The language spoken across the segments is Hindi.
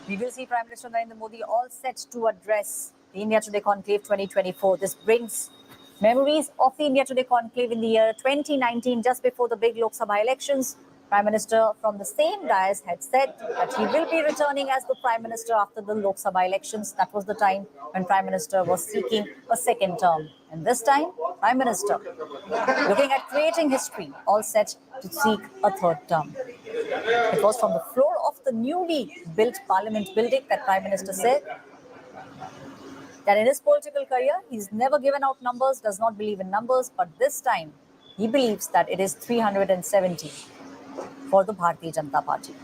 We will see Prime Minister Narendra Modi all set to address the India Today Conclave 2024. This brings memories of the India Today Conclave in the year 2019, just before the big Lok Sabha elections. Prime Minister from the same dais had said that he will be returning as the Prime Minister after the Lok Sabha elections. That was the time when Prime Minister was seeking a second term. And this time, Prime Minister looking at creating history, all set to seek a third term. It was from the floor of the newly built Parliament building that Prime Minister said that in his political career, he's never given out numbers, does not believe in numbers, but this time he believes that it is 370 for the Bharatiya Janata Party.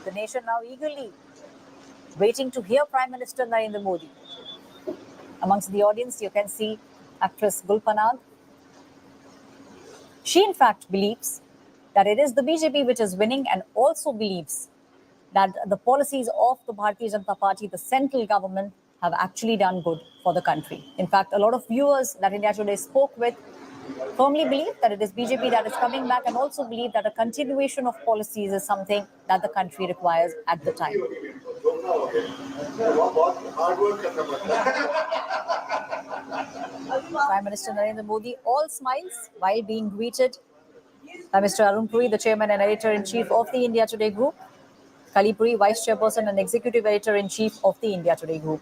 The nation now eagerly waiting to hear Prime Minister Narendra Modi. Amongst the audience, you can see actress Gul Panag. She, in fact, believes that it is the BJP which is winning and also believes that the policies of the Bharatiya Janata Party, the central government, have actually done good for the country. In fact, a lot of viewers that India Today spoke with firmly believe that it is BJP that is coming back and also believe that a continuation of policies is something that the country requires at the time. Prime Minister Narendra Modi all smiles while being greeted by Mr. Arun Puri, the chairman and editor-in-chief of the India Today Group, Kali Puri, vice chairperson and executive editor-in-chief of the India Today Group,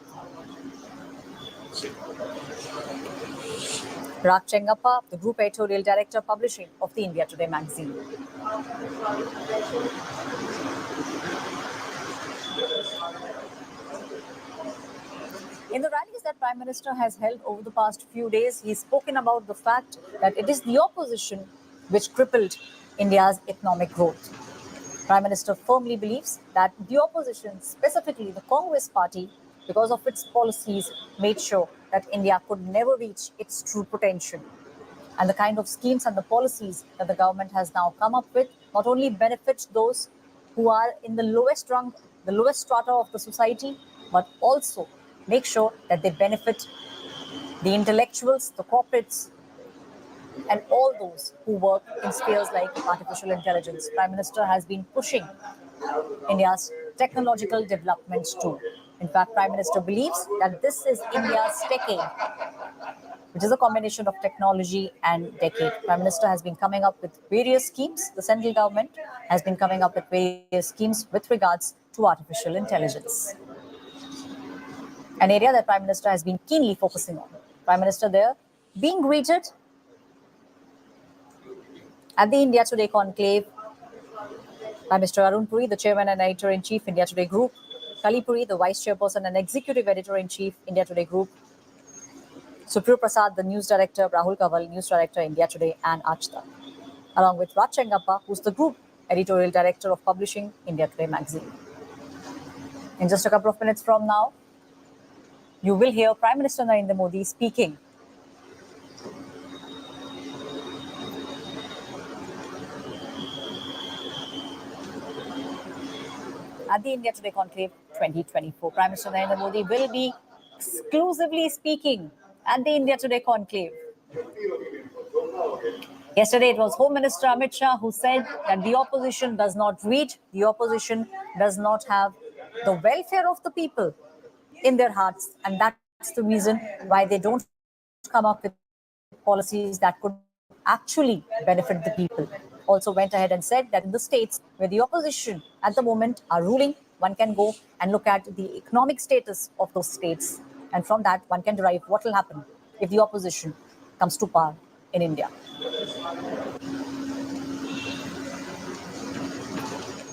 Rak Chengappa, the group editorial director publishing of the India Today magazine. In the rallies that Prime Minister has held over the past few days, he's spoken about the fact that it is the opposition which crippled India's economic growth. Prime Minister firmly believes that the opposition, specifically the Congress party, because of its policies, made sure that India could never reach its true potential. And the kind of schemes and the policies that the government has now come up with not only benefit those who are in the lowest rung, the lowest strata of the society, but also make sure that they benefit the intellectuals, the corporates, and all those who work in spheres like artificial intelligence. Prime Minister has been pushing India's technological development too. In fact, Prime Minister believes that this is India's decade, which is a combination of technology and decade. Prime Minister has been coming up with various schemes. The central government has been coming up with various schemes with regards to artificial intelligence, an area that Prime Minister has been keenly focusing on. Prime Minister there being greeted at the India Today Conclave by Mr. Arun Puri, the chairman and editor-in-chief, India Today Group, Kali Puri, the vice chairperson and executive editor-in-chief, India Today Group, Supriya Prasad, the news director, Rahul Kaval, news director, India Today, and Aaj along with Rak Chengappa, who's the group editorial director of publishing India Today magazine. In just a couple of minutes from now, you will hear Prime Minister Narendra Modi speaking at the India Today Conclave 2024. Prime Minister Narendra Modi will be exclusively speaking at the India Today Conclave. Yesterday, it was Home Minister Amit Shah who said that the opposition does not read, the opposition does not have the welfare of the people in their hearts, and that's the reason why they don't come up with policies that could actually benefit the people. Also went ahead and said that in the states where the opposition at the moment are ruling, one can go and look at the economic status of those states, and from that one can derive what will happen if the opposition comes to power in India.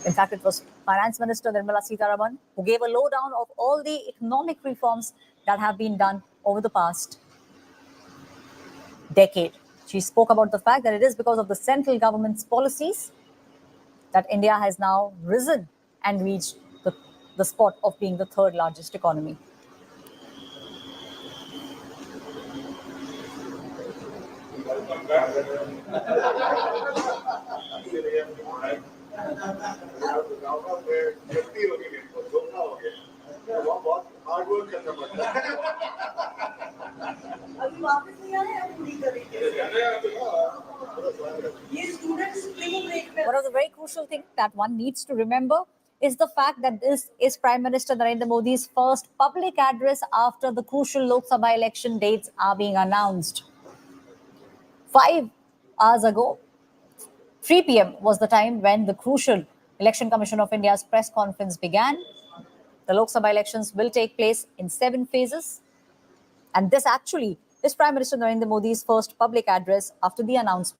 In fact, it was Finance Minister Nirmala Sitharaman who gave a lowdown of all the economic reforms that have been done over the past decade. She spoke about the fact that it is because of the central government's policies that India has now risen and reached the spot of being the third largest economy. One of the very crucial things that one needs to remember is the fact that this is Prime Minister Narendra Modi's first public address after the crucial Lok Sabha election dates are being announced. 5 hours ago, 3 p.m. was the time when the crucial Election Commission of India's press conference began. The Lok Sabha elections will take place in 7 phases. And this actually is Prime Minister Narendra Modi's first public address after the announcement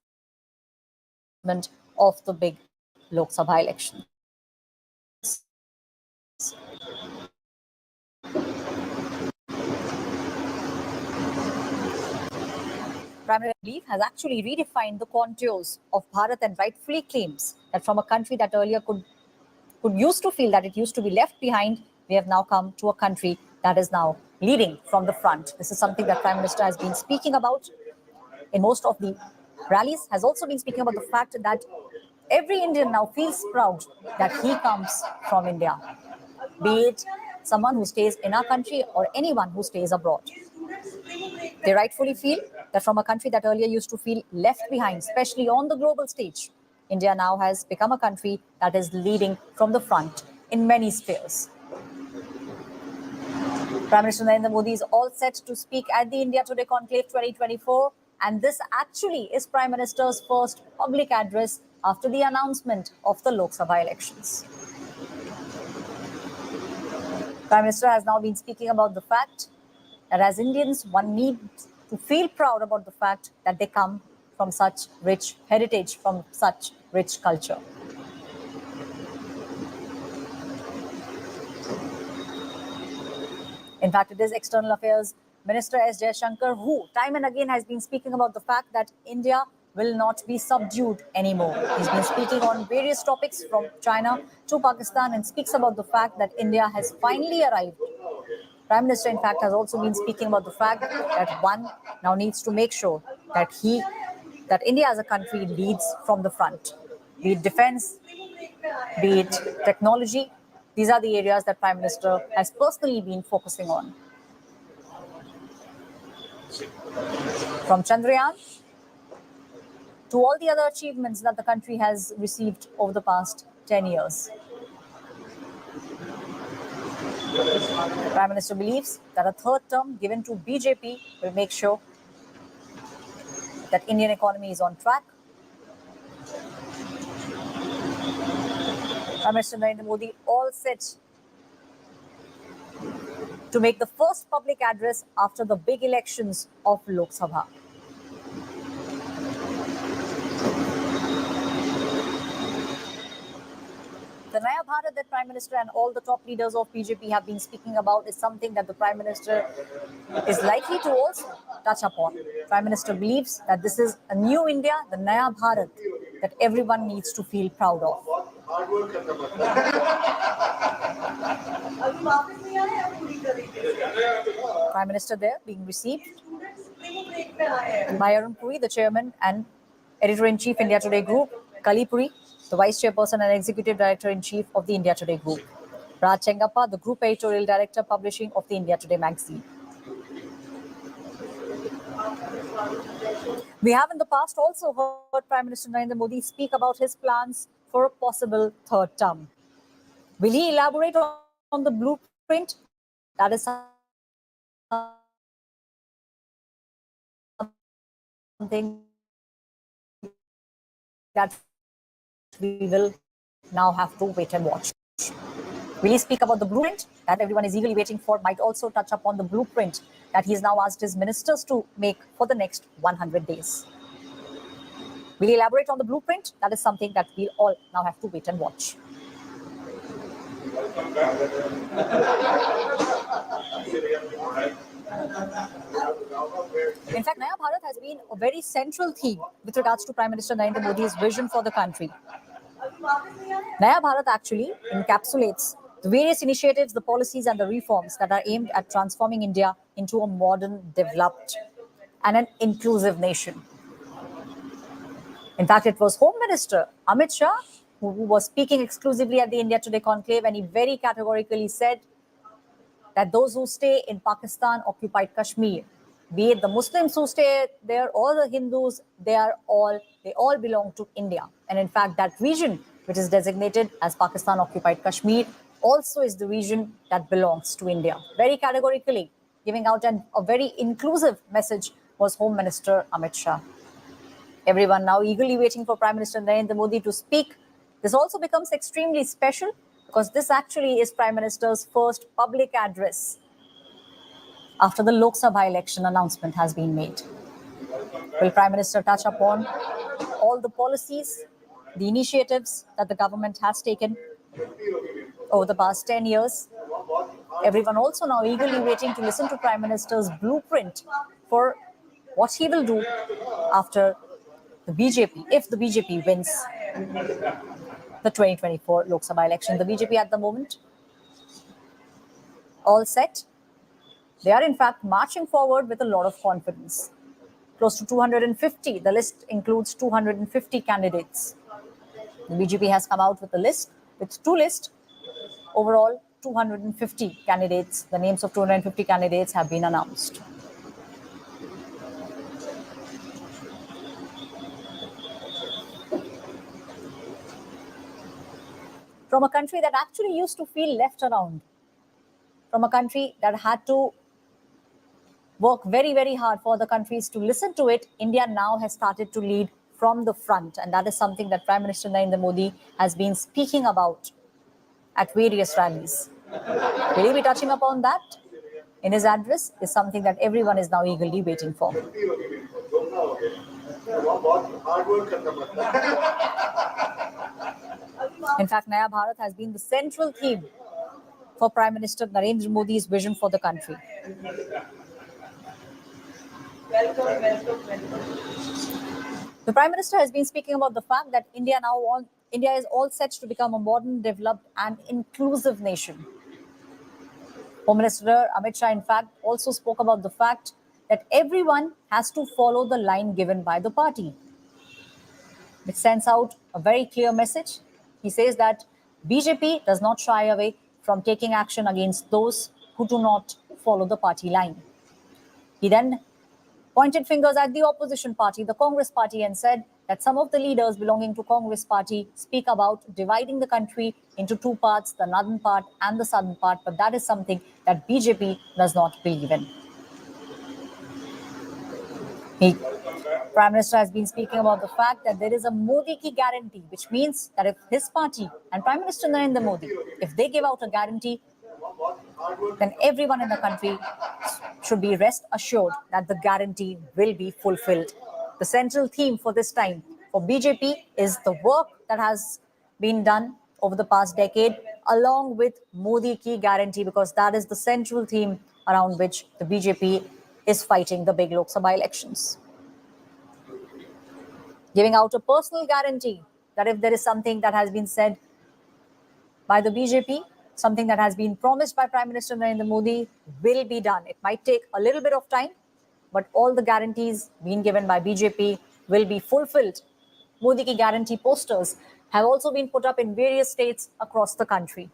of the big Lok Sabha elections. Prime Minister has actually redefined the contours of Bharat and rightfully claims that from a country that earlier could used to feel that it used to be left behind, we have now come to a country that is now leading from the front. This is something that Prime Minister has been speaking about in most of the rallies, has also been speaking about the fact that every Indian now feels proud that he comes from India, be it someone who stays in our country or anyone who stays abroad. They rightfully feel that from a country that earlier used to feel left behind, especially on the global stage, India now has become a country that is leading from the front in many spheres. Prime Minister Narendra Modi is all set to speak at the India Today Conclave 2024, and this actually is Prime Minister's first public address after the announcement of the Lok Sabha elections. Prime Minister has now been speaking about the fact that as Indians, one needs to feel proud about the fact that they come from such rich heritage, from such rich culture. In fact, it is External Affairs Minister S. Jaishankar who time and again has been speaking about the fact that India will not be subdued anymore. He's been speaking on various topics from China to Pakistan and speaks about the fact that India has finally arrived. Prime Minister, in fact, has also been speaking about the fact that one now needs to make sure that India as a country leads from the front, be it defense, be it technology. These are the areas that Prime Minister has personally been focusing on. From Chandrayaan to all the other achievements that the country has received over the past 10 years. Prime Minister believes that a third term given to BJP will make sure that Indian economy is on track. Prime Minister Narendra Modi all set to make the first public address after the big elections of Lok Sabha. The Naya Bharat that Prime Minister and all the top leaders of BJP have been speaking about is something that the Prime Minister is likely to also touch upon. Prime Minister believes that this is a new India, the Naya Bharat, that everyone needs to feel proud of. Prime Minister there being received by Arun Puri, the chairman and editor-in-chief India Today Group, Kali Puri, the Vice Chairperson and Executive Director-in-Chief of the India Today Group, Raj Chengappa, the Group Editorial Director Publishing of the India Today magazine. We have in the past also heard Prime Minister Narendra Modi speak about his plans for a possible third term. Will he elaborate on the blueprint? That is something that we will now have to wait and watch. Will he speak about the blueprint that everyone is eagerly waiting for? Might also touch upon the blueprint that he's now asked his ministers to make for the next 100 days. Will he elaborate on the blueprint? That is something that we all now have to wait and watch. In fact, Naya Bharat has been a very central theme with regards to Prime Minister Narendra Modi's vision for the country. Naya Bharat actually encapsulates the various initiatives, the policies and the reforms that are aimed at transforming India into a modern, developed and an inclusive nation. In fact, it was Home Minister Amit Shah who was speaking exclusively at the India Today Conclave, and he very categorically said that those who stay in Pakistan-occupied Kashmir be it the Muslims who stay there or the Hindus, they all belong to India. And in fact, that region, which is designated as Pakistan occupied Kashmir, also is the region that belongs to India. Very categorically giving out a very inclusive message was Home Minister Amit Shah. Everyone now eagerly waiting for Prime Minister Narendra Modi to speak. This also becomes extremely special because this actually is Prime Minister's first public address after the Lok Sabha election announcement has been made. Will Prime Minister touch upon all the policies, the initiatives that the government has taken over the past 10 years? Everyone also now eagerly waiting to listen to Prime Minister's blueprint for what he will do after the BJP, if the BJP wins the 2024 Lok Sabha election. The BJP at the moment, all set. They are in fact marching forward with a lot of confidence. Close to 250. The list includes 250 candidates. The BJP has come out with a list, with two lists. Overall, 250 candidates. The names of 250 candidates have been announced. From a country that actually used to feel left around, from a country that had to work very, very hard for the countries to listen to it, India now has started to lead from the front. And that is something that Prime Minister Narendra Modi has been speaking about at various rallies. Will he be touching upon that in his address is something that everyone is now eagerly waiting for. In fact, Naya Bharat has been the central theme for Prime Minister Narendra Modi's vision for the country. The Prime Minister has been speaking about the fact that India is all set to become a modern, developed and inclusive nation. Home Minister Amit Shah, in fact, also spoke about the fact that everyone has to follow the line given by the party, which sends out a very clear message. He says that BJP does not shy away from taking action against those who do not follow the party line. He then pointed fingers at the opposition party, the Congress party, and said that some of the leaders belonging to Congress party speak about dividing the country into two parts, the northern part and the southern part, but that is something that BJP does not believe in. Prime Minister has been speaking about the fact that there is a Modi ki guarantee, which means that if his party and Prime Minister Narendra Modi, if they give out a guarantee, then everyone in the country should be rest assured that the guarantee will be fulfilled. The central theme for this time for BJP is the work that has been done over the past decade, along with Modi ki guarantee, because that is the central theme around which the BJP is fighting the big Lok Sabha elections. Giving out a personal guarantee that if there is something that has been said by the BJP, something that has been promised by Prime Minister Narendra Modi will be done. It might take a little bit of time, but all the guarantees being given by BJP will be fulfilled. Modi ki guarantee posters have also been put up in various states across the country.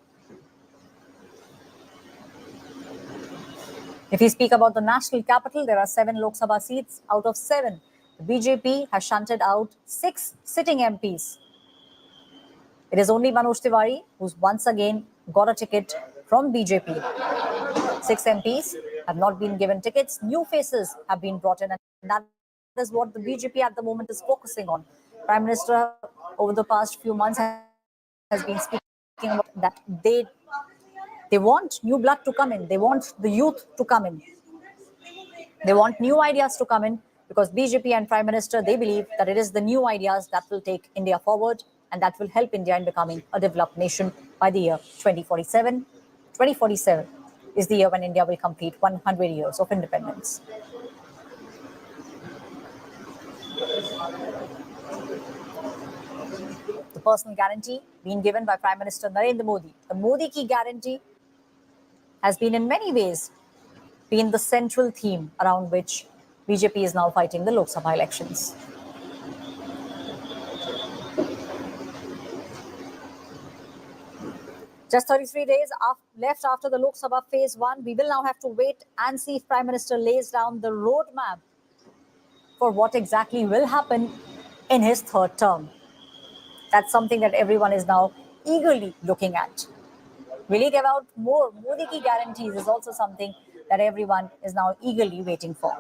If we speak about the national capital, there are 7 Lok Sabha seats. Out of 7, the BJP has shunted out 6 sitting MPs. It is only Manoj Tiwari who's once again got a ticket from BJP. 6 MPs have not been given tickets. New faces have been brought in, and that is what the BJP at the moment is focusing on. Prime Minister over the past few months has been speaking about that they want new blood to come in. They want the youth to come in. They want new ideas to come in, because BJP and Prime Minister, they believe that it is the new ideas that will take India forward and that will help India in becoming a developed nation by the year 2047. 2047 is the year when India will complete 100 years of independence. The personal guarantee being given by Prime Minister Narendra Modi, the Modi ki guarantee, has been in many ways been the central theme around which BJP is now fighting the Lok Sabha elections. Just 33 days left after the Lok Sabha Phase 1. We will now have to wait and see if Prime Minister lays down the roadmap for what exactly will happen in his third term. That's something that everyone is now eagerly looking at. Will he give out more Modi ki guarantees is also something that everyone is now eagerly waiting for.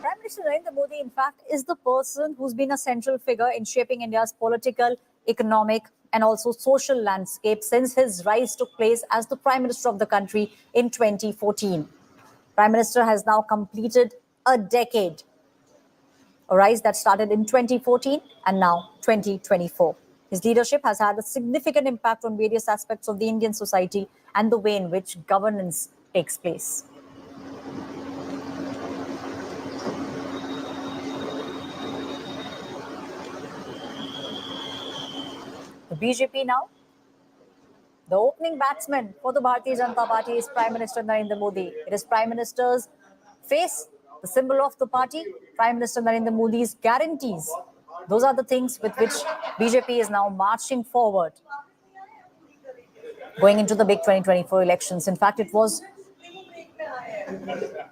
Prime Minister Narendra Modi, in fact, is the person who's been a central figure in shaping India's political, economic, and also social landscape since his rise took place as the Prime Minister of the country in 2014. Prime Minister has now completed a decade, a rise that started in 2014 and now 2024. His leadership has had a significant impact on various aspects of the Indian society and the way in which governance takes place. The BJP now, the opening batsman for the Bharatiya Janata Party is Prime Minister Narendra Modi. It is Prime Minister's face, the symbol of the party, Prime Minister Narendra Modi's guarantees. Those are the things with which BJP is now marching forward, going into the big 2024 elections. In fact, it was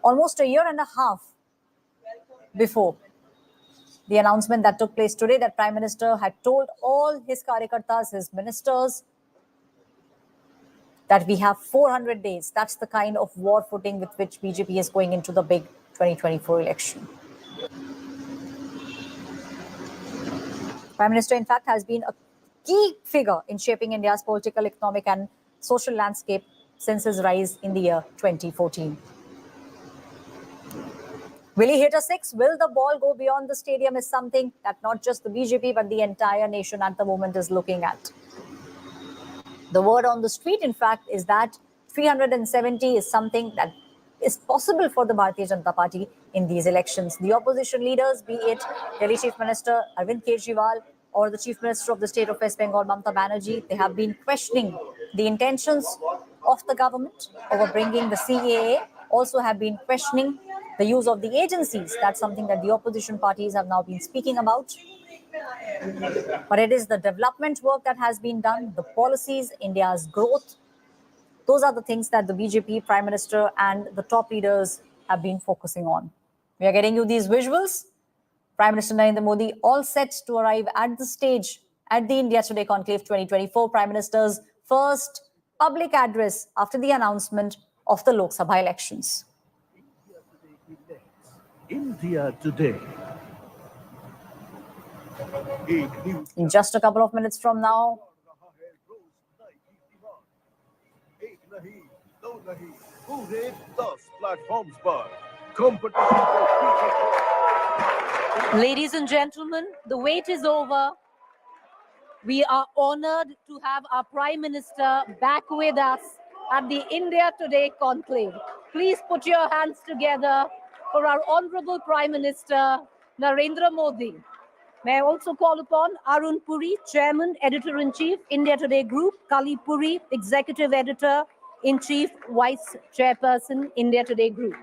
almost a year and a half before the announcement that took place today that Prime Minister had told all his karyakartas, his ministers, that we have 400 days. That's the kind of war footing with which BJP is going into the big 2024 election. Prime Minister, in fact, has been a key figure in shaping India's political, economic, and social landscape since his rise in the year 2014. Will he hit a six? Will the ball go beyond the stadium is something that not just the BJP but the entire nation at the moment is looking at. The word on the street, in fact, is that 370 is something that is possible for the Bharatiya Janata Party in these elections. The opposition leaders, be it Delhi Chief Minister Arvind Kejriwal or the Chief Minister of the state of West Bengal, Mamata Banerjee, they have been questioning the intentions of the government over bringing the CAA, also have been questioning the use of the agencies. That's something that the opposition parties have now been speaking about. But it is the development work that has been done, the policies, India's growth. Those are the things that the BJP Prime Minister and the top leaders have been focusing on. We are getting you these visuals. Prime Minister Narendra Modi all set to arrive at the stage at the India Today Conclave 2024, Prime Minister's first public address after the announcement of the Lok Sabha elections. India Today. In just a couple of minutes from now, ladies and gentlemen, the wait is over. We are honored to have our Prime Minister back with us at the India Today Conclave. Please put your hands together for our Honorable Prime Minister, Narendra Modi. May I also call upon Arun Puri, Chairman, Editor-in-Chief, India Today Group, Kali Puri, Executive Editor-in-Chief, Vice Chairperson, India Today Group.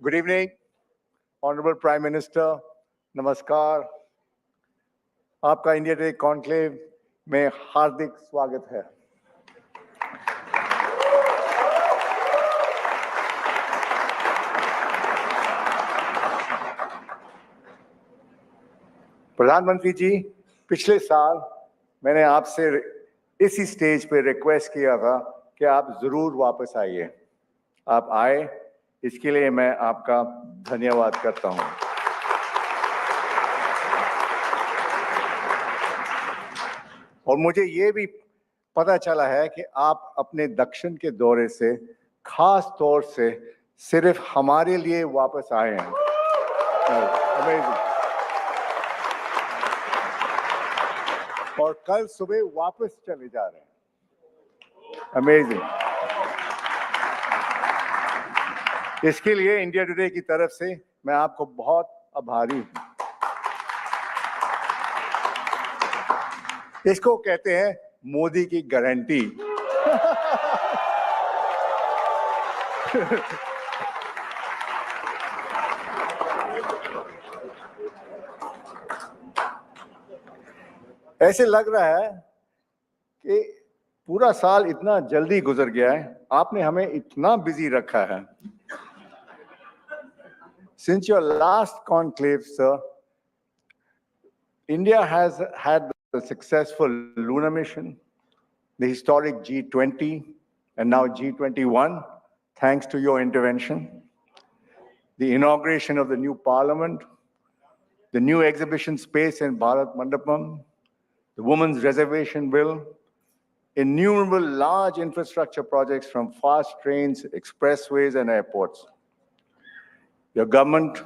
Good evening, Honorable Prime Minister. नमस्कार, आपका इंडिया टुडे कॉन्क्लेव में हार्दिक स्वागत है. प्रधानमंत्री जी, पिछले साल मैंने आपसे इसी स्टेज पे रिक्वेस्ट किया था कि आप जरूर वापस आइए। आप आए, इसके लिए मैं आपका धन्यवाद करता हूं। और मुझे ये भी पता चला है कि आप अपने दक्षिण के दौरे से खास तौर से सिर्फ हमारे लिए वापस आए हैं। अमेजिंग। और कल सुबह वापस चले जा रहे हैं। अमेजिंग। इसके लिए इंडिया टुडे की तरफ से मैं आपको बहुत आभारी हूं। इसको कहते हैं मोदी की गारंटी। ऐसे लग रहा है कि पूरा साल इतना जल्दी गुजर गया है, आपने हमें इतना बिजी रखा है। Since your last conclave, sir, India has had the successful lunar mission, the historic G20, and now G21, thanks to your intervention, the inauguration of the new parliament, the new exhibition space in Bharat Mandapam, the women's reservation bill, innumerable large infrastructure projects from fast trains, expressways, and airports. Your government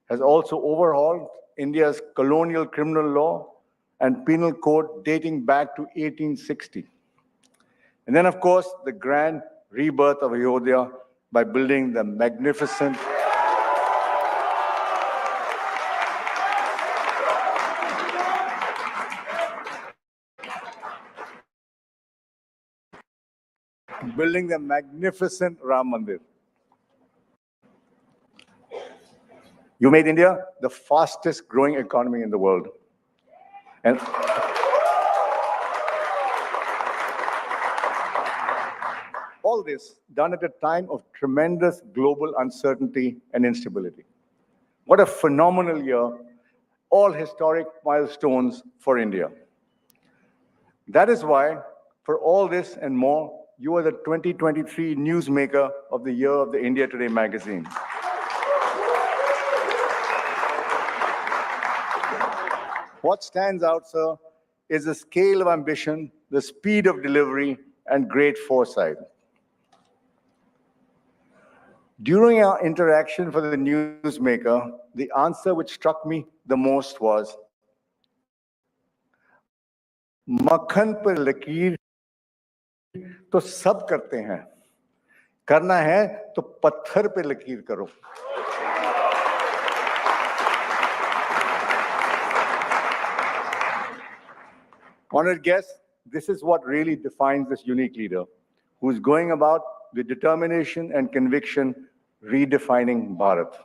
has also overhauled India's colonial criminal law and penal code dating back to 1860. And then, of course, the grand rebirth of Ayodhya by building the magnificent Ram Mandir. You made India the fastest growing economy in the world. And all this done at a time of tremendous global uncertainty and instability. What a phenomenal year, all historic milestones for India. That is why, for all this and more, you are the 2023 Newsmaker of the Year of the India Today magazine. What stands out, sir, is the scale of ambition, the speed of delivery, and great foresight. During our interaction for the Newsmaker, the answer which struck me the most was, मक्खन पर लकीर तो सब करते हैं, करना है तो पत्थर पे लकीर करो। Honored guests, this is what really defines this unique leader, who is going about with determination and conviction, redefining Bharat.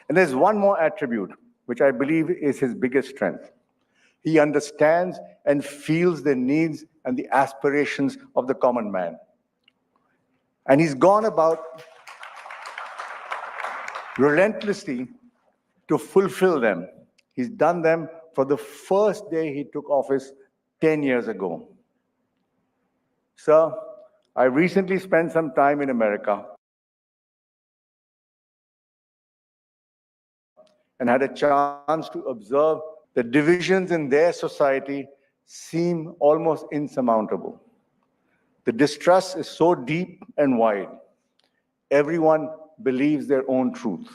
And there's one more attribute, which I believe is his biggest strength. He understands and feels the needs and the aspirations of the common man. And he's gone about relentlessly to fulfill them. He's done them for the first day he took office 10 years ago. Sir, I recently spent some time in America and had a chance to observe the divisions in their society seem almost insurmountable. The distrust is so deep and wide. Everyone believes their own truth.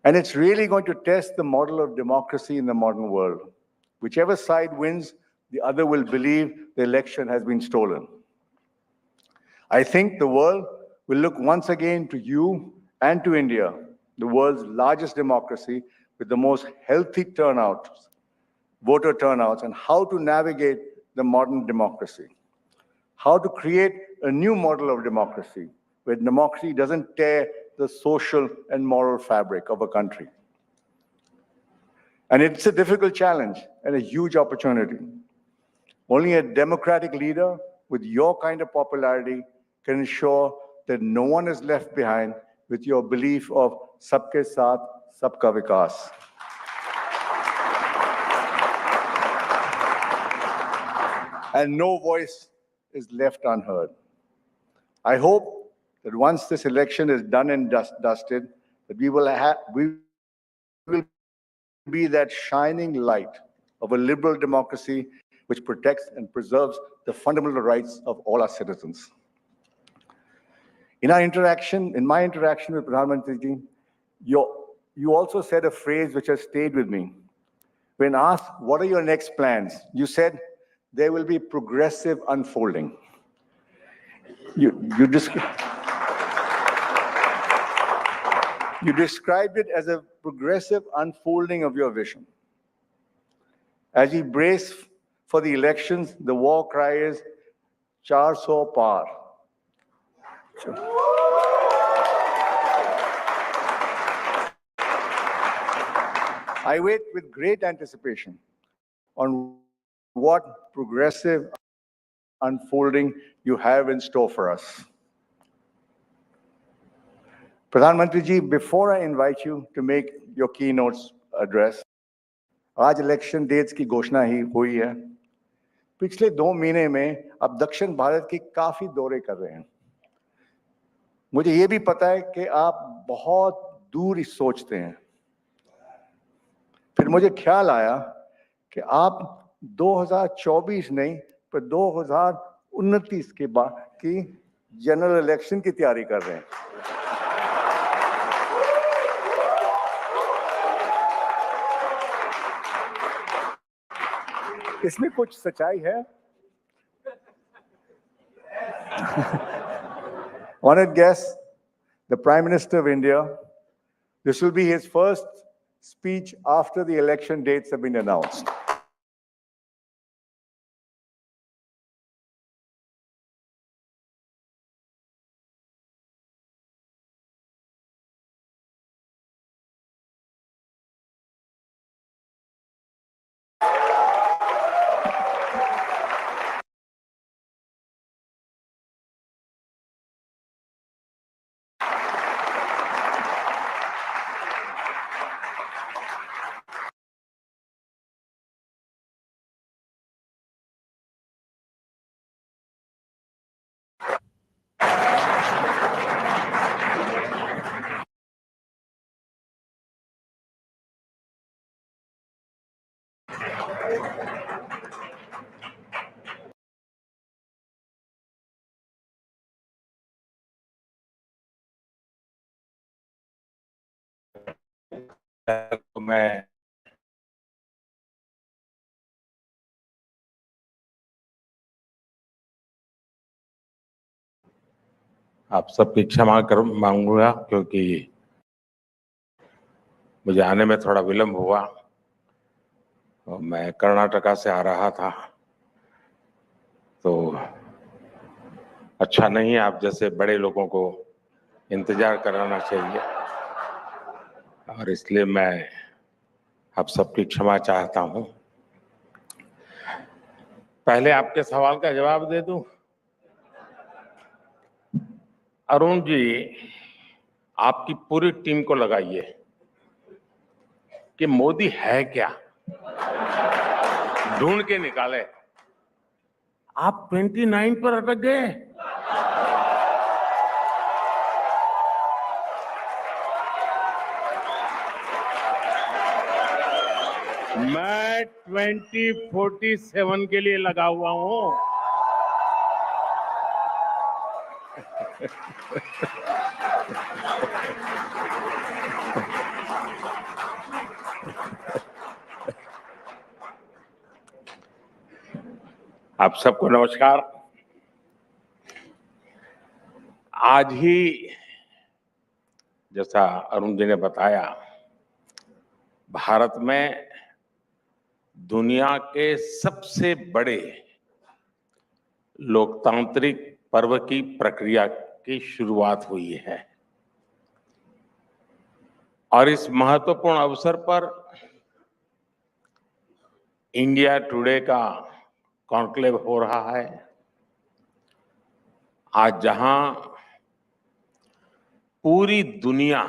And it's really going to test the model of democracy in the modern world. Whichever side wins, the other will believe the election has been stolen. I think the world will look once again to you and to India, the world's largest democracy, with the most healthy turnouts, voter turnouts, and how to navigate the modern democracy. How to create a new model of democracy, where democracy doesn't tear the social and moral fabric of a country. And it's a difficult challenge and a huge opportunity. Only a democratic leader with your kind of popularity can ensure that no one is left behind with your belief of sabke saath, सबका विकास। And no voice is left unheard. I hope that once this election is done and dusted, that we will be that shining light of a liberal democracy which protects and preserves the fundamental rights of all our citizens. In my interaction with Pradhan Mantri ji, you also said a phrase which has stayed with me. When asked, what are your next plans? You said, there will be progressive unfolding. You described it as a progressive unfolding of your vision. As we brace for the elections, the war cry is 400 par. I wait with great anticipation on what progressive unfolding you have in store for us. Pradhan Mantri ji, before I invite you to make your keynote address, आज इलेक्शन डेट्स की घोषणा ही हुई है। पिछले 2 महीने में आप दक्षिण भारत के काफी दौरे कर रहे हैं। मुझे ये भी पता है कि आप बहुत दूर सोचते हैं। फिर मुझे ख्याल आया कि आप 2024 नहीं पर 2029 के बाद की जनरल इलेक्शन की तैयारी कर रहे हैं। इसमें कुछ सच्चाई है? Honored guests, the Prime Minister of India, this will be his first speech after the election dates have been announced. मैं आप सबकी क्षमा कर मांगूंगा क्योंकि मुझे आने में थोड़ा विलंब हुआ और मैं कर्नाटका से आ रहा था, तो अच्छा नहीं, आप जैसे बड़े लोगों को इंतजार कराना चाहिए और इसलिए मैं आप सबकी क्षमा चाहता हूं। पहले आपके सवाल का जवाब दे दूं। अरुण जी, आपकी पूरी टीम को लगाइए कि मोदी है क्या, ढूंढ के निकाले। आप 29 पर अटक गए। मैं 2047 के लिए लगा हुआ हूं। आप सबको नमस्कार। आज ही जैसा अरुण जी ने बताया, भारत में दुनिया के सबसे बड़े लोकतांत्रिक पर्व की प्रक्रिया की शुरुआत हुई है और इस महत्वपूर्ण अवसर पर इंडिया टुडे का कॉन्क्लेव हो रहा है। आज जहां पूरी दुनिया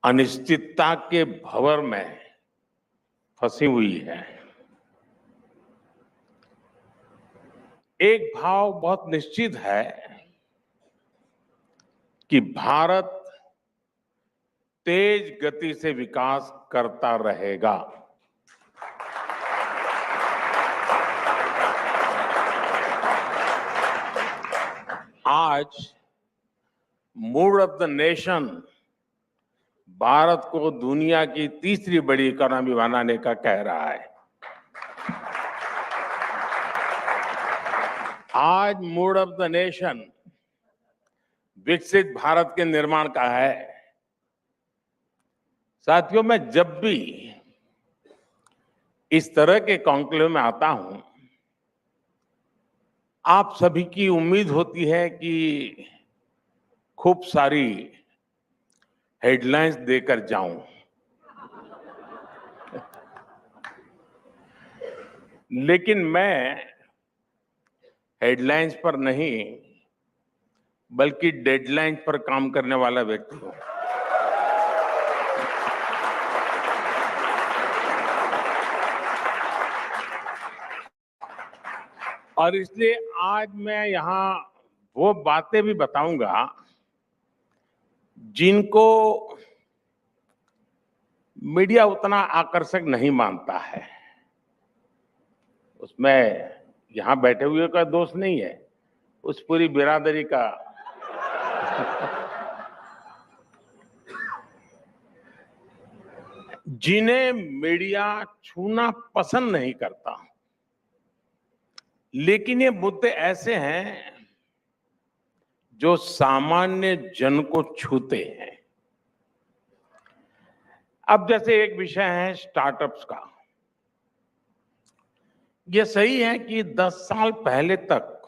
अनिश्चितता के भंवर में फंसी हुई है। एक भाव बहुत निश्चित है कि भारत तेज गति से विकास करता रहेगा। आज mood off the nation Bharat को दुनिया की तीसरी बड़ी इकोनॉमी बनाने का कह रहा है। आज मूड ऑफ द नेशन विकसित भारत के निर्माण का है। साथियों, मैं जब भी इस तरह के कॉन्क्लेव में आता हूं, आप सभी की उम्मीद होती है कि खूब सारी हेडलाइंस देकर जाऊं। लेकिन मैं हेडलाइंस पर नहीं बल्कि डेडलाइन पर काम करने वाला व्यक्ति हूं। और इसलिए आज मैं यहां वो बातें भी बताऊंगा जिनको मीडिया उतना आकर्षक नहीं मानता है। उसमें यहां बैठे हुए का दोष नहीं है, उस पूरी बिरादरी का। जिन्हें मीडिया छूना पसंद नहीं करता, लेकिन ये मुद्दे ऐसे हैं जो सामान्य जन को छूते हैं। अब जैसे एक विषय है स्टार्टअप्स का। ये सही है कि 10 साल पहले तक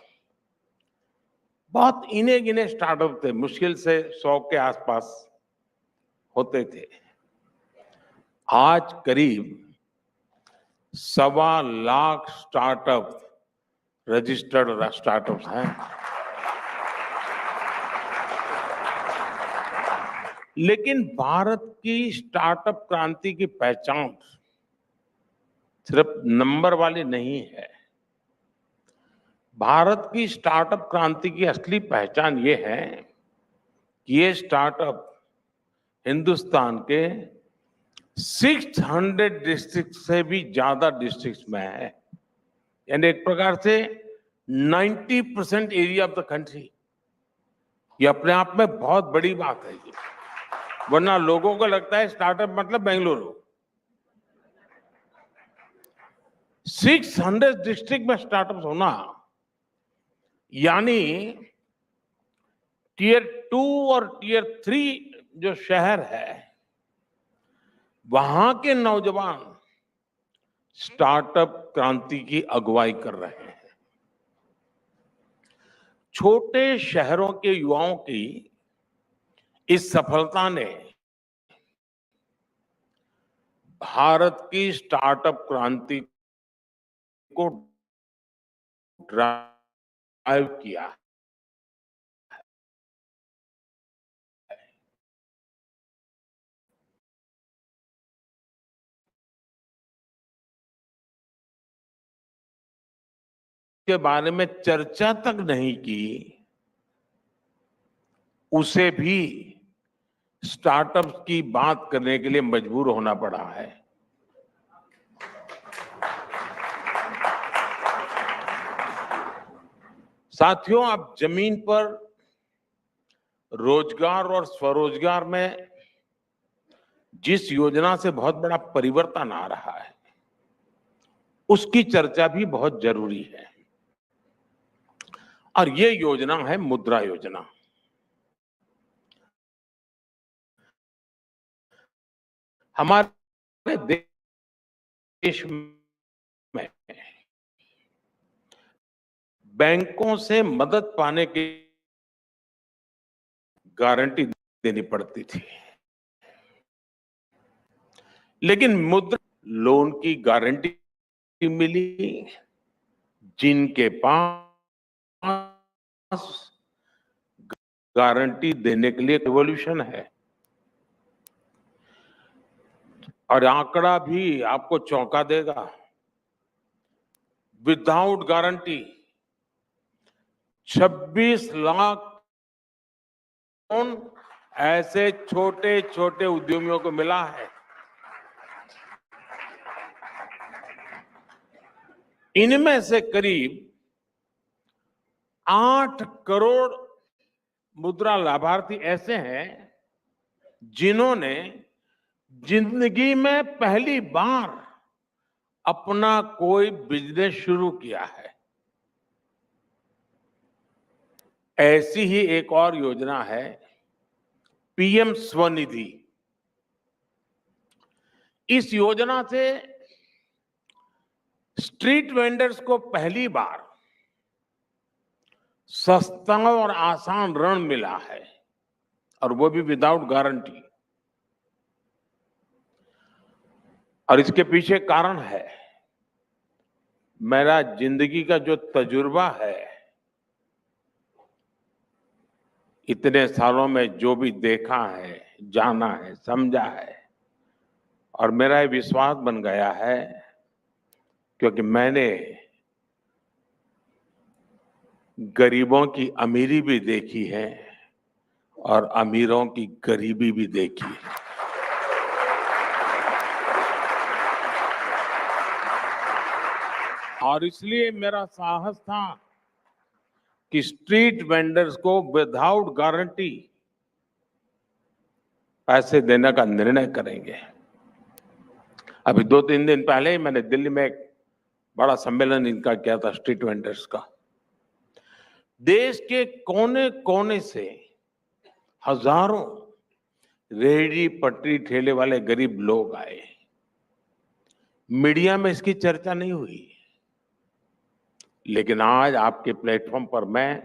बहुत इने गिने स्टार्टअप थे, मुश्किल से 100 के आसपास होते थे। आज करीब 1.25 लाख स्टार्टअप रजिस्टर्ड स्टार्टअप्स हैं। लेकिन भारत की स्टार्टअप क्रांति की पहचान सिर्फ नंबर वाली नहीं है। भारत की स्टार्टअप क्रांति की असली पहचान ये है कि ये स्टार्टअप हिंदुस्तान के 600 डिस्ट्रिक्ट से भी ज्यादा डिस्ट्रिक्ट्स में है। यानी एक प्रकार से 90% एरिया ऑफ द कंट्री। ये अपने आप में बहुत बड़ी बात है। वरना लोगों को लगता है स्टार्टअप मतलब बेंगलुरु। 600 डिस्ट्रिक्ट में स्टार्टअप होना यानी टियर 2 और टियर 3 जो शहर है, वहां के नौजवान स्टार्टअप क्रांति की अगुवाई कर रहे हैं। छोटे शहरों के युवाओं की इस सफलता ने भारत की स्टार्टअप क्रांति को ड्राइव किया। के बारे में चर्चा तक नहीं की, उसे भी स्टार्टअप्स की बात करने के लिए मजबूर होना पड़ा है। साथियों, अब जमीन पर रोजगार और स्वरोजगार में जिस योजना से बहुत बड़ा परिवर्तन आ रहा है, उसकी चर्चा भी बहुत जरूरी है। और ये योजना है मुद्रा योजना। हमारे देश में बैंकों से मदद पाने की गारंटी देनी पड़ती थी, लेकिन मुद्रा लोन की गारंटी मिली जिनके पास गारंटी देने के लिए रिवॉल्यूशन है। और आंकड़ा भी आपको चौंका देगा। विदाउट गारंटी 26 लाख लोन ऐसे छोटे छोटे उद्यमियों को मिला है। इनमें से करीब 8 करोड़ मुद्रा लाभार्थी ऐसे हैं जिन्होंने जिंदगी में पहली बार अपना कोई बिजनेस शुरू किया है। ऐसी ही एक और योजना है पीएम स्वनिधि। इस योजना से स्ट्रीट वेंडर्स को पहली बार सस्ता और आसान ऋण मिला है, और वो भी विदाउट गारंटी। और इसके पीछे कारण है मेरा जिंदगी का जो तजुर्बा है, इतने सालों में जो भी देखा है, जाना है, समझा है, और मेरा ये विश्वास बन गया है क्योंकि मैंने गरीबों की अमीरी भी देखी है और अमीरों की गरीबी भी देखी है। और इसलिए मेरा साहस था कि स्ट्रीट वेंडर्स को विदाउट गारंटी पैसे देने का निर्णय करेंगे। अभी 2-3 दिन पहले ही मैंने दिल्ली में एक बड़ा सम्मेलन इनका किया था, स्ट्रीट वेंडर्स का। देश के कोने कोने से हजारों रेहड़ी पटरी ठेले वाले गरीब लोग आए। मीडिया में इसकी चर्चा नहीं हुई, लेकिन आज आपके प्लेटफॉर्म पर मैं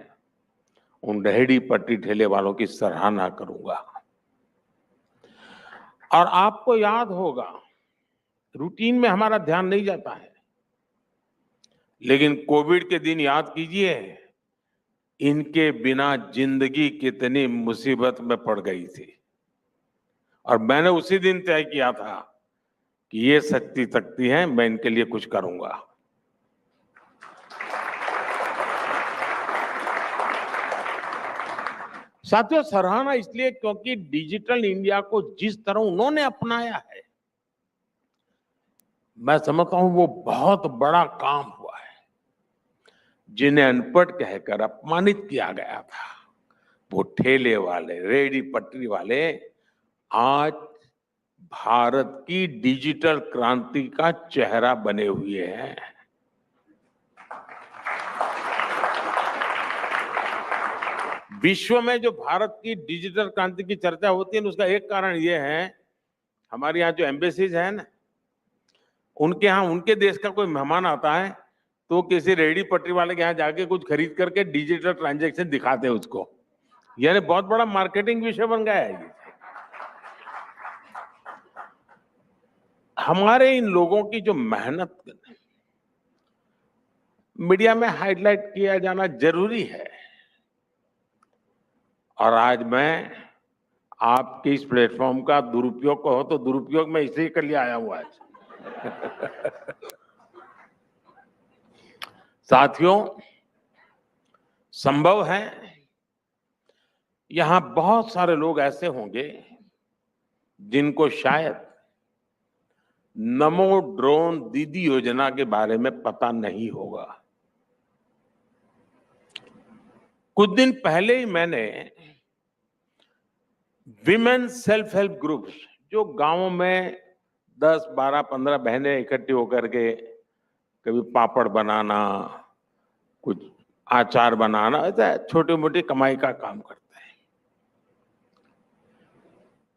उन रेहड़ी पटरी ठेले वालों की सराहना करूंगा। और आपको याद होगा, रूटीन में हमारा ध्यान नहीं जाता है, लेकिन कोविड के दिन याद कीजिए, इनके बिना जिंदगी कितनी मुसीबत में पड़ गई थी। और मैंने उसी दिन तय किया था कि ये शक्ति तकती है, मैं इनके लिए कुछ करूंगा। साथियों, सराहना इसलिए क्योंकि डिजिटल इंडिया को जिस तरह उन्होंने अपनाया है, मैं समझता हूं वो बहुत बड़ा काम हुआ है। जिन्हें अनपढ़ कहकर अपमानित किया गया था, वो ठेले वाले, रेहड़ी पटरी वाले आज भारत की डिजिटल क्रांति का चेहरा बने हुए हैं। विश्व में जो भारत की डिजिटल क्रांति की चर्चा होती है, उसका एक कारण ये है, हमारे यहाँ जो एम्बेसीज है ना, उनके यहाँ उनके देश का कोई मेहमान आता है तो किसी रेहड़ी पटरी वाले के यहाँ जाके कुछ खरीद करके डिजिटल ट्रांजैक्शन दिखाते हैं उसको। यानी बहुत बड़ा मार्केटिंग विषय बन गया है ये। हमारे इन लोगों की जो मेहनत मीडिया में हाईलाइट किया जाना जरूरी है। और आज मैं आपके इस प्लेटफॉर्म का दुरुपयोग हो तो दुरुपयोग मैं इसलिए कर लिया आया हूं आज। साथियों, संभव है यहां बहुत सारे लोग ऐसे होंगे जिनको शायद नमो ड्रोन दीदी योजना के बारे में पता नहीं होगा। कुछ दिन पहले ही मैंने विमेन सेल्फ हेल्प ग्रुप्स, जो गांवों में 10, 12, 15 बहनें इकट्ठी होकर के कभी पापड़ बनाना, कुछ आचार बनाना, ऐसा छोटी मोटी कमाई का काम करते हैं,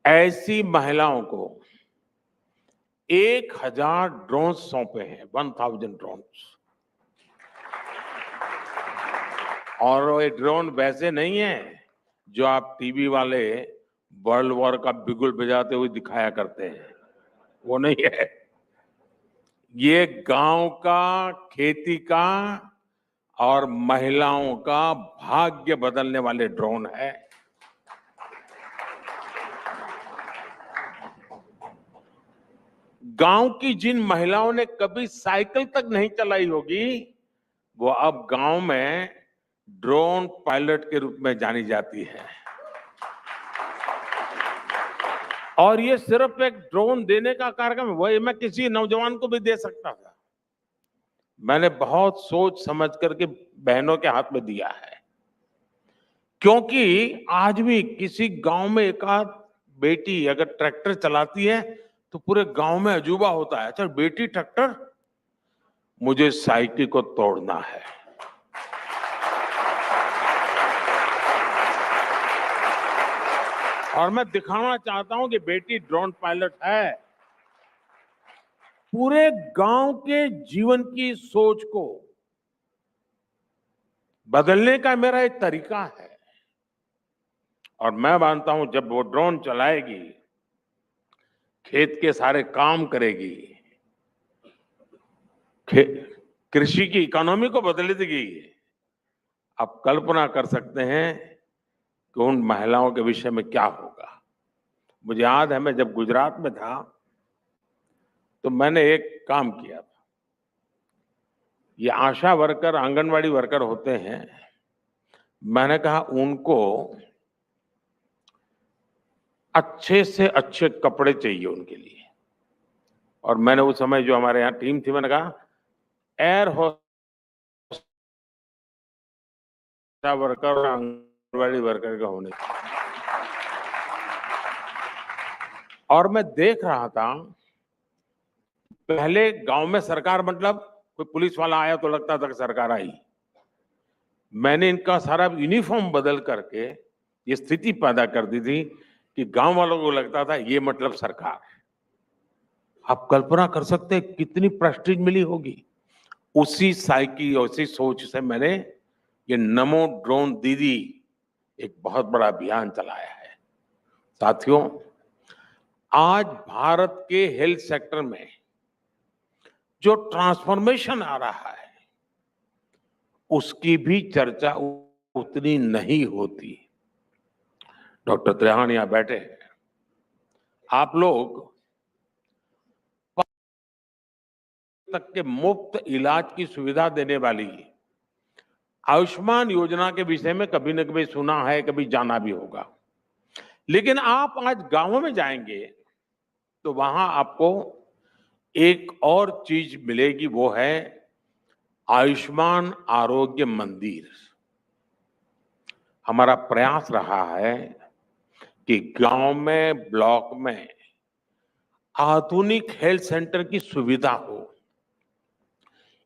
ऐसी महिलाओं को 1000 ड्रोन सौंपे हैं, 1000 ड्रोन। और ये ड्रोन वैसे नहीं है जो आप टीवी वाले वर्ल्ड वॉर का बिगुल बजाते हुए दिखाया करते हैं, वो नहीं है। ये गांव का, खेती का और महिलाओं का भाग्य बदलने वाले ड्रोन है। गांव की जिन महिलाओं ने कभी साइकिल तक नहीं चलाई होगी, वो अब गांव में ड्रोन पायलट के रूप में जानी जाती है। और ये सिर्फ एक ड्रोन देने का कार्यक्रम है, वही मैं किसी नौजवान को भी दे सकता था। मैंने बहुत सोच समझ करके बहनों के हाथ में दिया है, क्योंकि आज भी किसी गांव में एक आध बेटी अगर ट्रैक्टर चलाती है तो पूरे गांव में अजूबा होता है, अच्छा बेटी ट्रैक्टर, मुझे साइकिल को तोड़ना है। और मैं दिखाना चाहता हूं कि बेटी ड्रोन पायलट है। पूरे गांव के जीवन की सोच को बदलने का मेरा एक तरीका है। और मैं मानता हूं जब वो ड्रोन चलाएगी, खेत के सारे काम करेगी, कृषि की इकोनॉमी को बदल देगी, आप कल्पना कर सकते हैं कि उन महिलाओं के विषय में क्या होगा। मुझे याद है मैं जब गुजरात में था तो मैंने एक काम किया था। ये आशा वर्कर, आंगनवाड़ी वर्कर होते हैं, मैंने कहा उनको अच्छे से अच्छे कपड़े चाहिए उनके लिए। और मैंने उस समय जो हमारे यहाँ टीम थी, मैंने कहा एयर होस्टा वर्कर और आंगनवाड़ी वर्कर का होने। और मैं देख रहा था, पहले गांव में सरकार मतलब कोई पुलिस वाला आया तो लगता था कि सरकार आई। मैंने इनका सारा यूनिफॉर्म बदल करके ये स्थिति पैदा कर दी थी कि गांव वालों को लगता था ये मतलब सरकार। आप कल्पना कर सकते हैं कितनी प्रेस्टीज मिली होगी। उसी साइकी, उसी सोच से मैंने ये नमो ड्रोन दीदी एक बहुत बड़ा अभियान चलाया है। साथियों, आज भारत के हेल्थ सेक्टर में जो ट्रांसफॉर्मेशन आ रहा है उसकी भी चर्चा उतनी नहीं होती। डॉक्टर त्रेहान यहां बैठे हैं, आप लोग तक के मुफ्त इलाज की सुविधा देने वाली आयुष्मान योजना के विषय में कभी न कभी सुना है, कभी जाना भी होगा। लेकिन आप आज गांवों में जाएंगे तो वहां आपको एक और चीज मिलेगी, वो है आयुष्मान आरोग्य मंदिर। हमारा प्रयास रहा है कि गांव में, ब्लॉक में आधुनिक हेल्थ सेंटर की सुविधा हो।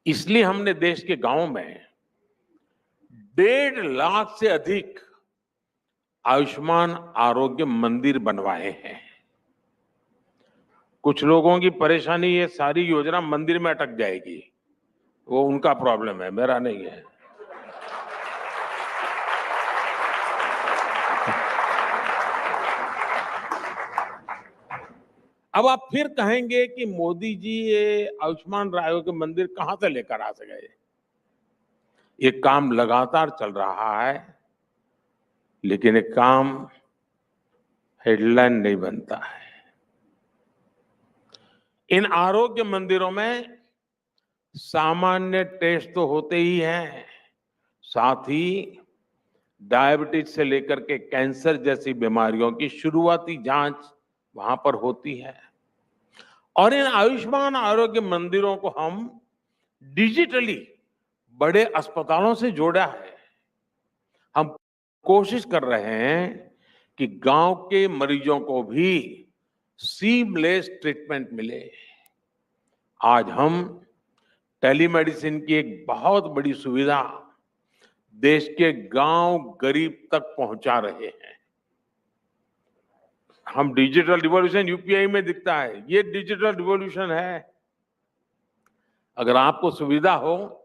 इसलिए हमने देश के गांव में 1.5 लाख से अधिक आयुष्मान आरोग्य मंदिर बनवाए हैं। कुछ लोगों की परेशानी, ये सारी योजना मंदिर में अटक जाएगी, वो उनका प्रॉब्लम है, मेरा नहीं है। अब आप फिर कहेंगे कि मोदी जी ये आयुष्मान आरोग्य मंदिर कहां से लेकर आ सके। ये काम लगातार चल रहा है, लेकिन ये काम हेडलाइन नहीं बनता है। इन आरोग्य मंदिरों में सामान्य टेस्ट तो होते ही हैं, साथ ही डायबिटीज से लेकर के कैंसर जैसी बीमारियों की शुरुआती जांच वहां पर होती है। और इन आयुष्मान आरोग्य मंदिरों को हम डिजिटली बड़े अस्पतालों से जोड़ा है। हम कोशिश कर रहे हैं कि गांव के मरीजों को भी सीमलेस ट्रीटमेंट मिले। आज हम टेलीमेडिसिन की एक बहुत बड़ी सुविधा देश के गांव गरीब तक पहुंचा रहे हैं। हम डिजिटल रिवॉल्यूशन यूपीआई में दिखता है, ये डिजिटल रिवॉल्यूशन है। अगर आपको सुविधा हो,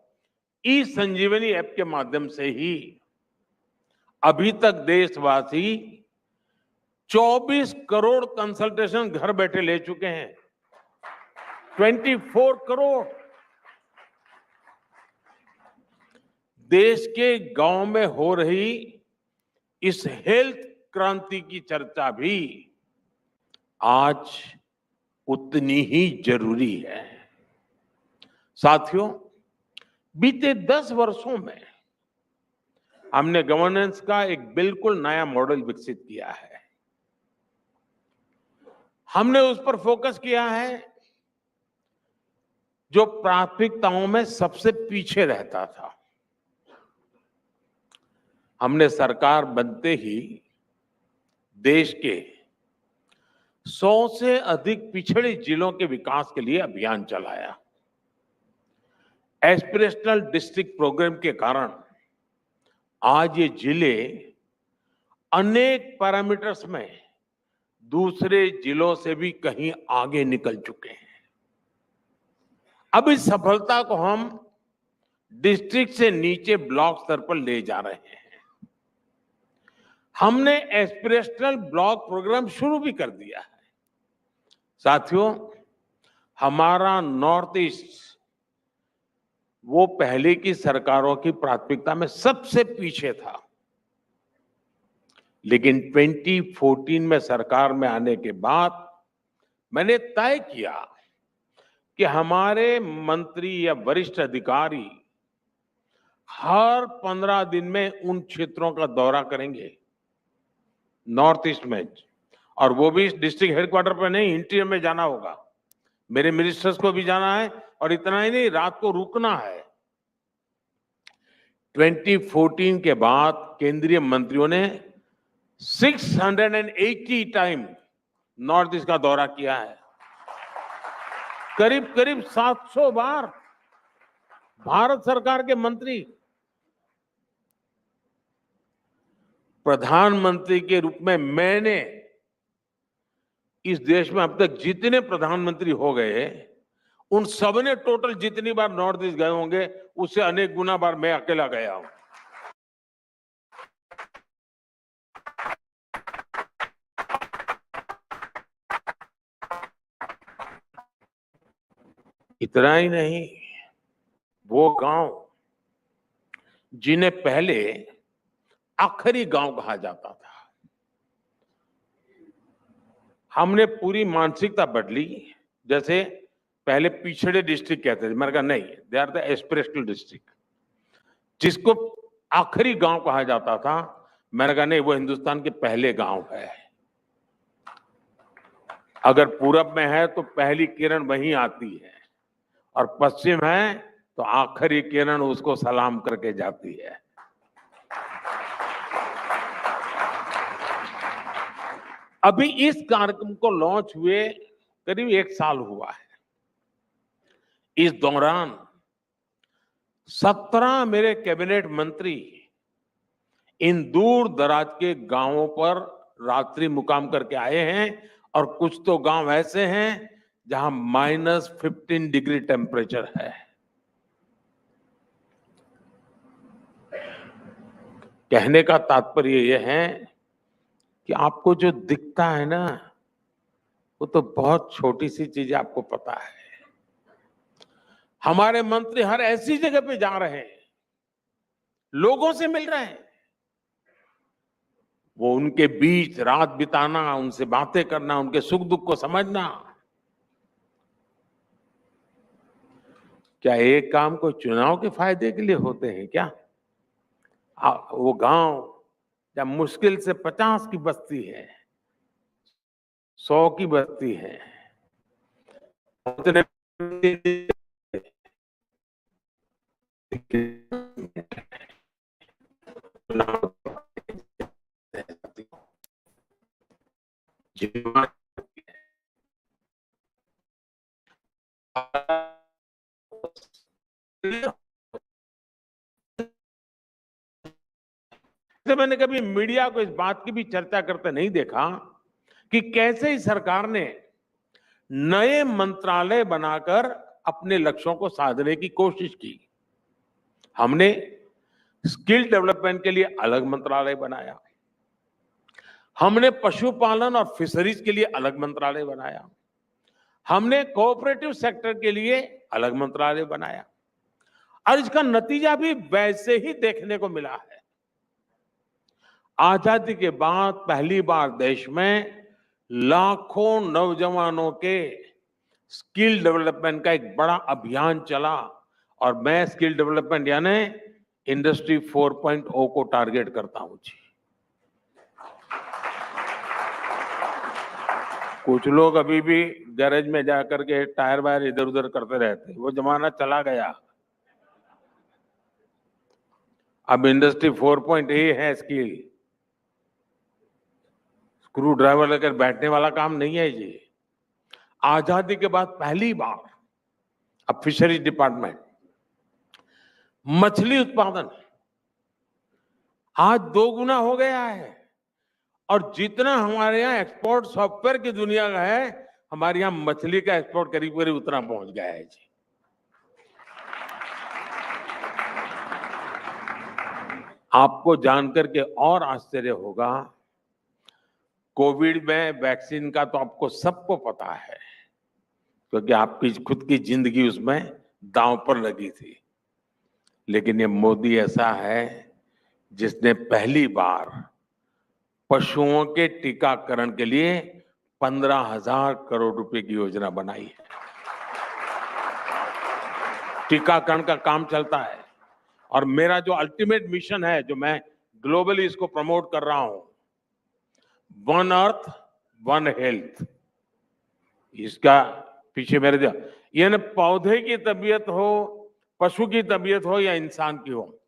ई संजीवनी ऐप के माध्यम से ही अभी तक देशवासी 24 करोड़ कंसल्टेशन घर बैठे ले चुके हैं। 24 करोड़। देश के गांव में हो रही इस हेल्थ क्रांति की चर्चा भी आज उतनी ही जरूरी है। साथियों, बीते 10 वर्षों में हमने गवर्नेंस का एक बिल्कुल नया मॉडल विकसित किया है। हमने उस पर फोकस किया है जो प्राथमिकताओं में सबसे पीछे रहता था। हमने सरकार बनते ही देश के 100 से अधिक पिछड़े जिलों के विकास के लिए अभियान चलाया। एस्पिरेशनल डिस्ट्रिक्ट प्रोग्राम के कारण आज ये जिले अनेक पैरामीटर्स में दूसरे जिलों से भी कहीं आगे निकल चुके हैं। अब इस सफलता को हम डिस्ट्रिक्ट से नीचे ब्लॉक स्तर पर ले जा रहे हैं। हमने एस्पिरेशनल ब्लॉक प्रोग्राम शुरू भी कर दिया है। साथियों, हमारा नॉर्थ ईस्ट वो पहले की सरकारों की प्राथमिकता में सबसे पीछे था, लेकिन 2014 में सरकार में आने के बाद मैंने तय किया कि हमारे मंत्री या वरिष्ठ अधिकारी हर 15 दिन में उन क्षेत्रों का दौरा करेंगे नॉर्थ ईस्ट में, और वो भी डिस्ट्रिक्ट हेडक्वार्टर पर नहीं, इंटीरियर में जाना होगा। मेरे मिनिस्टर्स को भी जाना है, और इतना ही नहीं, रात को रुकना है। 2014 के बाद केंद्रीय मंत्रियों ने 680 टाइम नॉर्थ ईस्ट का दौरा किया है। करीब करीब 700 बार भारत सरकार के मंत्री प्रधानमंत्री के रूप में, मैंने इस देश में अब तक जितने प्रधानमंत्री हो गए उन सब ने टोटल जितनी बार नॉर्थ ईस्ट गए होंगे उससे अनेक गुना बार मैं अकेला गया हूं। इतना ही नहीं, वो गांव जिन्हें पहले आखिरी गांव कहा जाता था, हमने पूरी मानसिकता बदली। जैसे पहले पिछड़े डिस्ट्रिक्ट कहते थे, मैंने कहा नहीं, they are the aspirational district. जिसको आखिरी गांव कहा जाता था, मैंने कहा नहीं, वो हिंदुस्तान के पहले गांव है। अगर पूरब में है तो पहली किरण वहीं आती है, और पश्चिम है तो आखिरी किरण उसको सलाम करके जाती है। अभी इस कार्यक्रम को लॉन्च हुए करीब 1 साल हुआ है। इस दौरान 17 मेरे कैबिनेट मंत्री इन दूर दराज के गांवों पर रात्रि मुकाम करके आए हैं, और कुछ तो गांव ऐसे हैं जहां -15 डिग्री टेम्परेचर है। कहने का तात्पर्य यह है कि आपको जो दिखता है ना, वो तो बहुत छोटी सी चीज है, आपको पता है। हमारे मंत्री हर ऐसी जगह पे जा रहे हैं, लोगों से मिल रहे हैं, वो उनके बीच रात बिताना, उनसे बातें करना, उनके सुख दुख को समझना। क्या एक काम को चुनाव के फायदे के लिए होते हैं क्या? वो गांव जब मुश्किल से 50 की बस्ती है, 100 की बस्ती है, उतने मैंने कभी मीडिया को इस बात की भी चर्चा करते नहीं देखा कि कैसे ही सरकार ने नए मंत्रालय बनाकर अपने लक्ष्यों को साधने की कोशिश की। हमने स्किल डेवलपमेंट के लिए अलग मंत्रालय बनाया, हमने पशुपालन और फिशरीज के लिए अलग मंत्रालय बनाया, हमने कोऑपरेटिव सेक्टर के लिए अलग मंत्रालय बनाया, और इसका नतीजा भी वैसे ही देखने को मिला है। आजादी के बाद पहली बार देश में लाखों नौजवानों के स्किल डेवलपमेंट का एक बड़ा अभियान चला और मैं स्किल डेवलपमेंट यानी इंडस्ट्री 4.0 को टारगेट करता हूं जी। कुछ लोग अभी भी गैरेज में जाकर के टायर वायर इधर उधर करते रहते, वो जमाना चला गया। अब इंडस्ट्री 4.0 है स्किल। स्क्रू ड्राइवर लेकर बैठने वाला काम नहीं है ये। आजादी के बाद पहली बार अब फिशरीज डिपार्टमेंट, मछली उत्पादन आज 2 गुना हो गया है और जितना हमारे यहाँ एक्सपोर्ट सॉफ्टवेयर की दुनिया का है, हमारे यहाँ मछली का एक्सपोर्ट करीब करीब उतना पहुंच गया है जी। आपको जानकर के और आश्चर्य होगा, कोविड में वैक्सीन का तो आपको सबको पता है, क्योंकि आपकी खुद की जिंदगी उसमें दांव पर लगी थी। लेकिन ये मोदी ऐसा है जिसने पहली बार पशुओं के टीकाकरण के लिए 15,000 करोड़ रुपए की योजना बनाई है। टीकाकरण का काम चलता है और मेरा जो अल्टीमेट मिशन है, जो मैं ग्लोबली इसको प्रमोट कर रहा हूं, वन अर्थ वन हेल्थ, इसका पीछे मेरे यानी पौधे की तबीयत हो, पशु की तबीयत हो या इंसान की हो,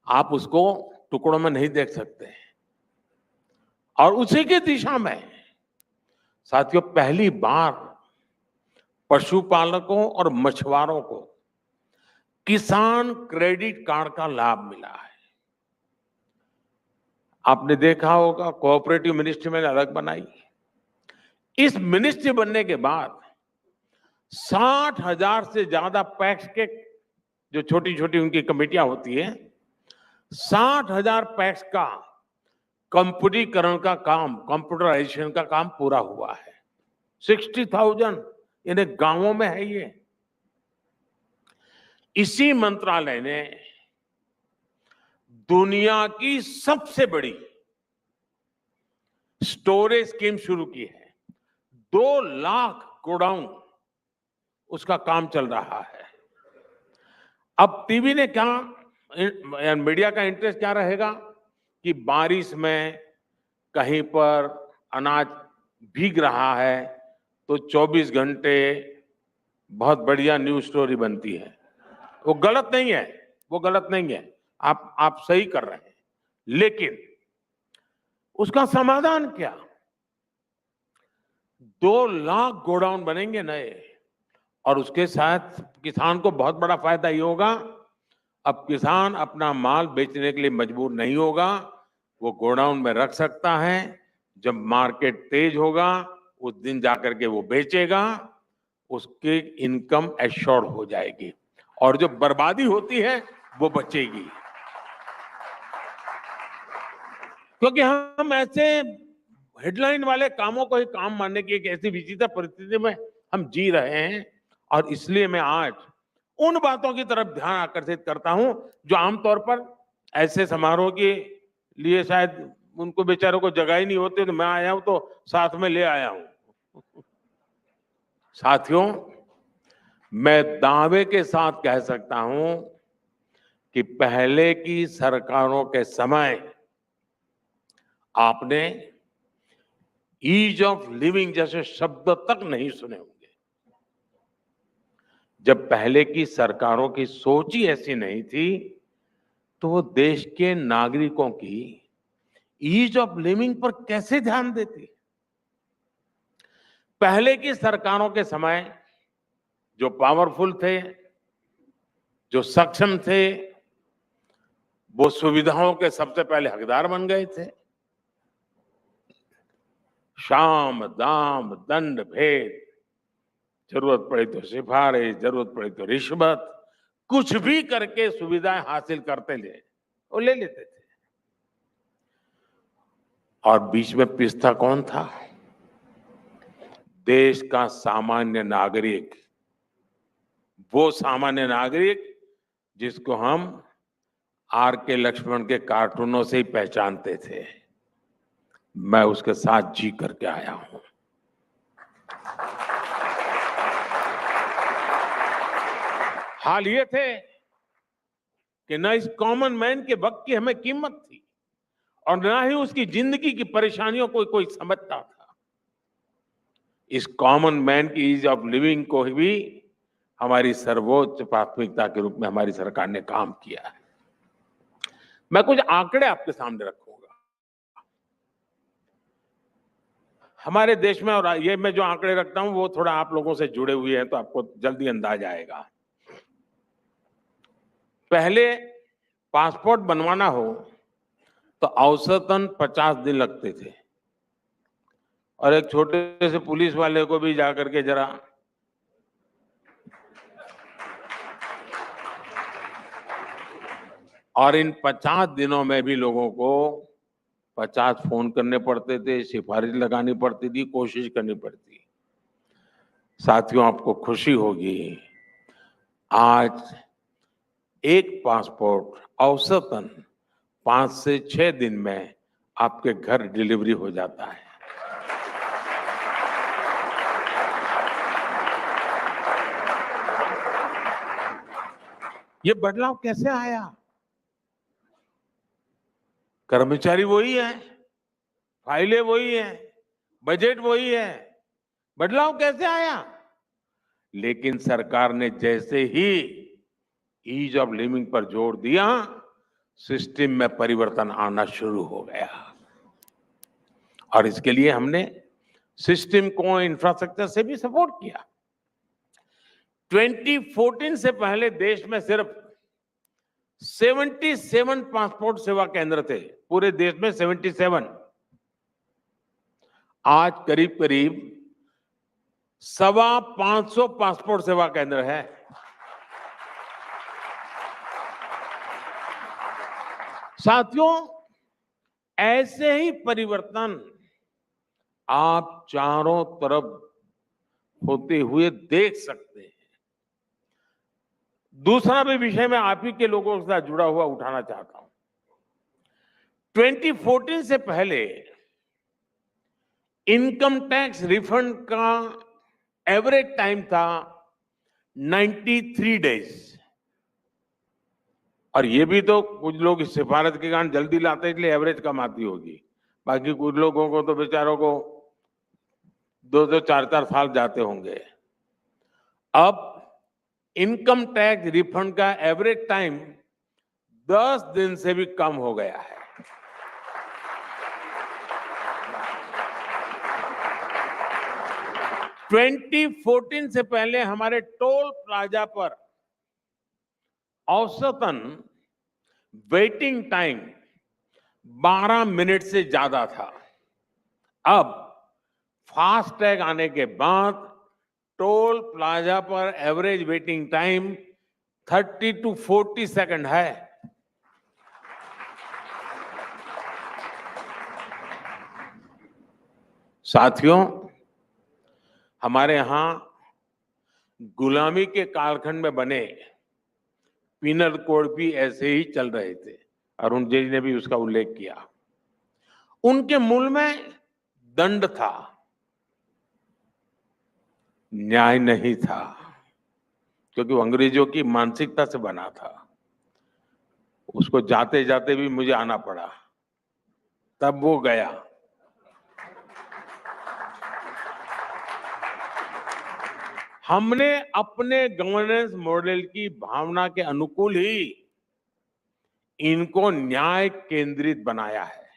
आप उसको टुकड़ों में नहीं देख सकते। और उसी की दिशा में साथियों पहली बार पशुपालकों और मछुआरों को किसान क्रेडिट कार्ड का लाभ मिला है। आपने देखा होगा कोऑपरेटिव मिनिस्ट्री मैंने अलग बनाई। इस मिनिस्ट्री बनने के बाद 60,000 से ज्यादा पैक्स के, जो छोटी छोटी उनकी कमेटियां होती है, 60,000 पैक्स का कंप्यूटरीकरण का काम, कंप्यूटराइजेशन का काम पूरा हुआ है। 60,000 यानी गांवों में है ये। इसी मंत्रालय ने दुनिया की सबसे बड़ी स्टोरेज स्कीम शुरू की है। 2 लाख गोडाउन उसका काम चल रहा है। अब टीवी ने क्या, मीडिया का इंटरेस्ट क्या रहेगा कि बारिश में कहीं पर अनाज भीग रहा है तो 24 घंटे बहुत बढ़िया न्यूज स्टोरी बनती है। वो गलत नहीं है, वो गलत नहीं है, आप सही कर रहे हैं। लेकिन उसका समाधान क्या? 2 लाख गोडाउन बनेंगे नए और उसके साथ किसान को बहुत बड़ा फायदा ये होगा, अब किसान अपना माल बेचने के लिए मजबूर नहीं होगा, वो गोडाउन में रख सकता है। जब मार्केट तेज होगा उस दिन जाकर के वो बेचेगा, उसकी इनकम एश्योर्ड हो जाएगी और जो बर्बादी होती है वो बचेगी। क्योंकि हम ऐसे हेडलाइन वाले कामों को ही काम मानने की एक ऐसी विचित्र परिस्थिति में हम जी रहे हैं और इसलिए मैं आज उन बातों की तरफ ध्यान आकर्षित करता हूं जो आमतौर पर ऐसे समारोह के लिए शायद उनको बेचारों को जगह ही नहीं होती, तो मैं आया हूं तो साथ में ले आया हूं। साथियों, मैं दावे के साथ कह सकता हूं कि पहले की सरकारों के समय आपने ईज ऑफ लिविंग जैसे शब्द तक नहीं सुने होंगे। जब पहले की सरकारों की सोच ही ऐसी नहीं थी तो वो देश के नागरिकों की ईज ऑफ लिविंग पर कैसे ध्यान देती? पहले की सरकारों के समय जो पावरफुल थे, जो सक्षम थे, वो सुविधाओं के सबसे पहले हकदार बन गए थे। शाम दाम दंड भेद, जरूरत पड़ी तो सिफारिश, जरूरत पड़ी तो रिश्वत, कुछ भी करके सुविधाएं हासिल करते ले और ले लेते थे। और बीच में पिसता कौन था? देश का सामान्य नागरिक, वो सामान्य नागरिक जिसको हम R.K. लक्ष्मण के कार्टूनों से ही पहचानते थे। मैं उसके साथ जी करके आया हूं। हाल ये थे कि न इस कॉमन मैन के वक्त की हमें कीमत थी और ना ही उसकी जिंदगी की परेशानियों को कोई समझता था। इस कॉमन मैन की ईज ऑफ लिविंग को भी हमारी सर्वोच्च प्राथमिकता के रूप में हमारी सरकार ने काम किया है। मैं कुछ आंकड़े आपके सामने रखूंगा। हमारे देश में, और ये मैं जो आंकड़े रखता हूं वो थोड़ा आप लोगों से जुड़े हुए हैं तो आपको जल्दी अंदाज आएगा। पहले पासपोर्ट बनवाना हो तो औसतन 50 दिन लगते थे और एक छोटे से पुलिस वाले को भी जाकर के जरा और इन 50 दिनों में भी लोगों को 50 फोन करने पड़ते थे, सिफारिश लगानी पड़ती थी, कोशिश करनी पड़ती। साथियों, आपको खुशी होगी, आज एक पासपोर्ट औसतन 5 से 6 दिन में आपके घर डिलीवरी हो जाता है। ये बदलाव कैसे आया? कर्मचारी वही है, फाइलें वही है, बजट वही है, बदलाव कैसे आया? लेकिन सरकार ने जैसे ही ईज ऑफ लिविंग पर जोर दिया, सिस्टम में परिवर्तन आना शुरू हो गया और इसके लिए हमने सिस्टम को इंफ्रास्ट्रक्चर से भी सपोर्ट किया। 2014 से पहले देश में सिर्फ 77 पासपोर्ट सेवा केंद्र थे, पूरे देश में 77। आज करीब करीब 550 पासपोर्ट सेवा केंद्र है। साथियों, ऐसे ही परिवर्तन आप चारों तरफ होते हुए देख सकते हैं। दूसरा भी विषय मैं आप ही के लोगों के साथ जुड़ा हुआ उठाना चाहता हूं। 2014 से पहले इनकम टैक्स रिफंड का एवरेज टाइम था 93 डेज। और ये भी तो कुछ लोग इस सिफारिश के कारण जल्दी लाते इसलिए एवरेज कम आती होगी, बाकी कुछ लोगों को तो बेचारों को 2-2, 4-4 साल जाते होंगे। अब इनकम टैक्स रिफंड का एवरेज टाइम 10 दिन से भी कम हो गया है। ट्वेंटी 2014 से पहले हमारे टोल प्लाजा पर औसतन वेटिंग टाइम 12 मिनट से ज्यादा था। अब फास्टैग आने के बाद टोल प्लाजा पर average waiting time 30 to 40 second है। साथियों, हमारे यहां गुलामी के कालखंड में बने पिनल कोड भी ऐसे ही चल रहे थे, अरुण जी ने भी उसका उल्लेख किया। उनके मूल में दंड था, न्याय नहीं था, क्योंकि वो अंग्रेजों की मानसिकता से बना था। उसको जाते जाते भी मुझे आना पड़ा, तब वो गया। हमने अपने गवर्नेंस मॉडल की भावना के अनुकूल ही इनको न्याय केंद्रित बनाया है।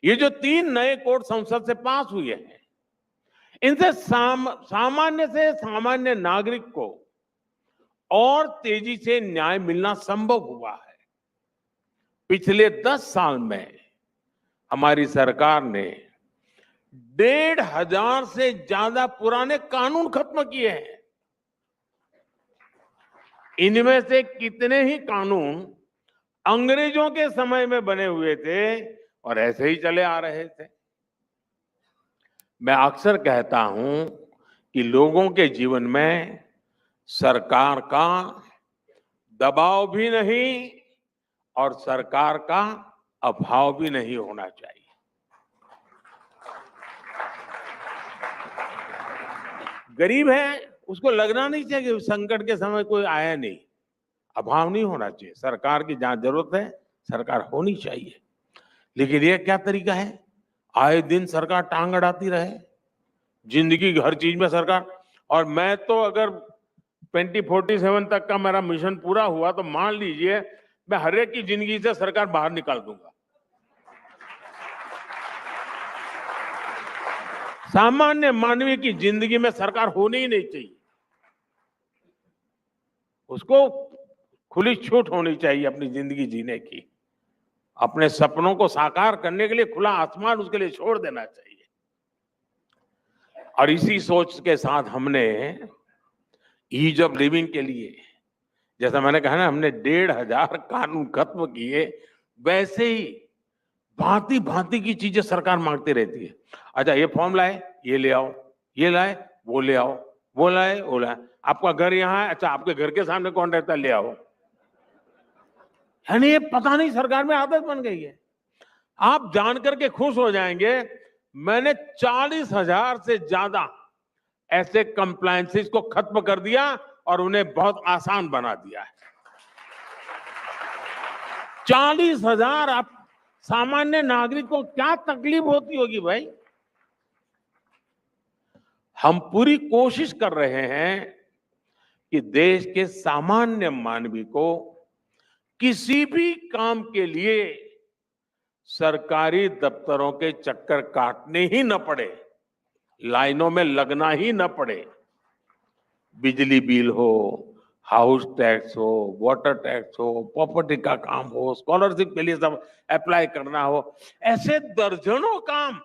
ये जो 3 नए कोड संसद से पास हुए हैं, इनसे सामान्य से सामान्य नागरिक को और तेजी से न्याय मिलना संभव हुआ है। पिछले 10 साल में हमारी सरकार ने 1,500 से ज्यादा पुराने कानून खत्म किए हैं। इनमें से कितने ही कानून अंग्रेजों के समय में बने हुए थे और ऐसे ही चले आ रहे थे। मैं अक्सर कहता हूं कि लोगों के जीवन में सरकार का दबाव भी नहीं और सरकार का अभाव भी नहीं होना चाहिए। गरीब है उसको लगना नहीं चाहिए कि संकट के समय कोई आया नहीं। अभाव नहीं होना चाहिए। सरकार की जहां जरूरत है सरकार होनी चाहिए। लेकिन ये क्या तरीका है, आए दिन सरकार टांग अड़ाती रहे, जिंदगी की हर चीज में सरकार। और मैं तो अगर 2047 तक का मेरा मिशन पूरा हुआ तो मान लीजिए मैं हर एक की जिंदगी से सरकार बाहर निकाल दूंगा। सामान्य मानवीय की जिंदगी में सरकार होनी ही नहीं चाहिए। उसको खुली छूट होनी चाहिए अपनी जिंदगी जीने की। अपने सपनों को साकार करने के लिए खुला आसमान उसके लिए छोड़ देना चाहिए। और इसी सोच के साथ हमने ईज ऑफ लिविंग के लिए, जैसा मैंने कहा ना, हमने 1,500 कानून खत्म किए। वैसे ही भांति भांति की चीजें सरकार मांगती रहती है। अच्छा, ये फॉर्म लाए, ये ले आओ, ये लाए, वो ले आओ, वो लाए, वो लाए। आपका घर यहाँ है, अच्छा आपके घर के सामने कौन रहता है, ले आओ। यानी ये पता नहीं सरकार में आदत बन गई है। आप जान करके खुश हो जाएंगे, मैंने 40,000 से ज्यादा ऐसे कंप्लायंसेस को खत्म कर दिया और उन्हें बहुत आसान बना दिया है। 40,000। आप सामान्य नागरिक को क्या तकलीफ होती होगी भाई। हम पूरी कोशिश कर रहे हैं कि देश के सामान्य मानवी को किसी भी काम के लिए सरकारी दफ्तरों के चक्कर काटने ही न पड़े, लाइनों में लगना ही न पड़े। बिजली बिल हो, हाउस टैक्स हो, वाटर टैक्स हो, प्रॉपर्टी का काम हो, स्कॉलरशिप के लिए सब अप्लाई करना हो, ऐसे दर्जनों काम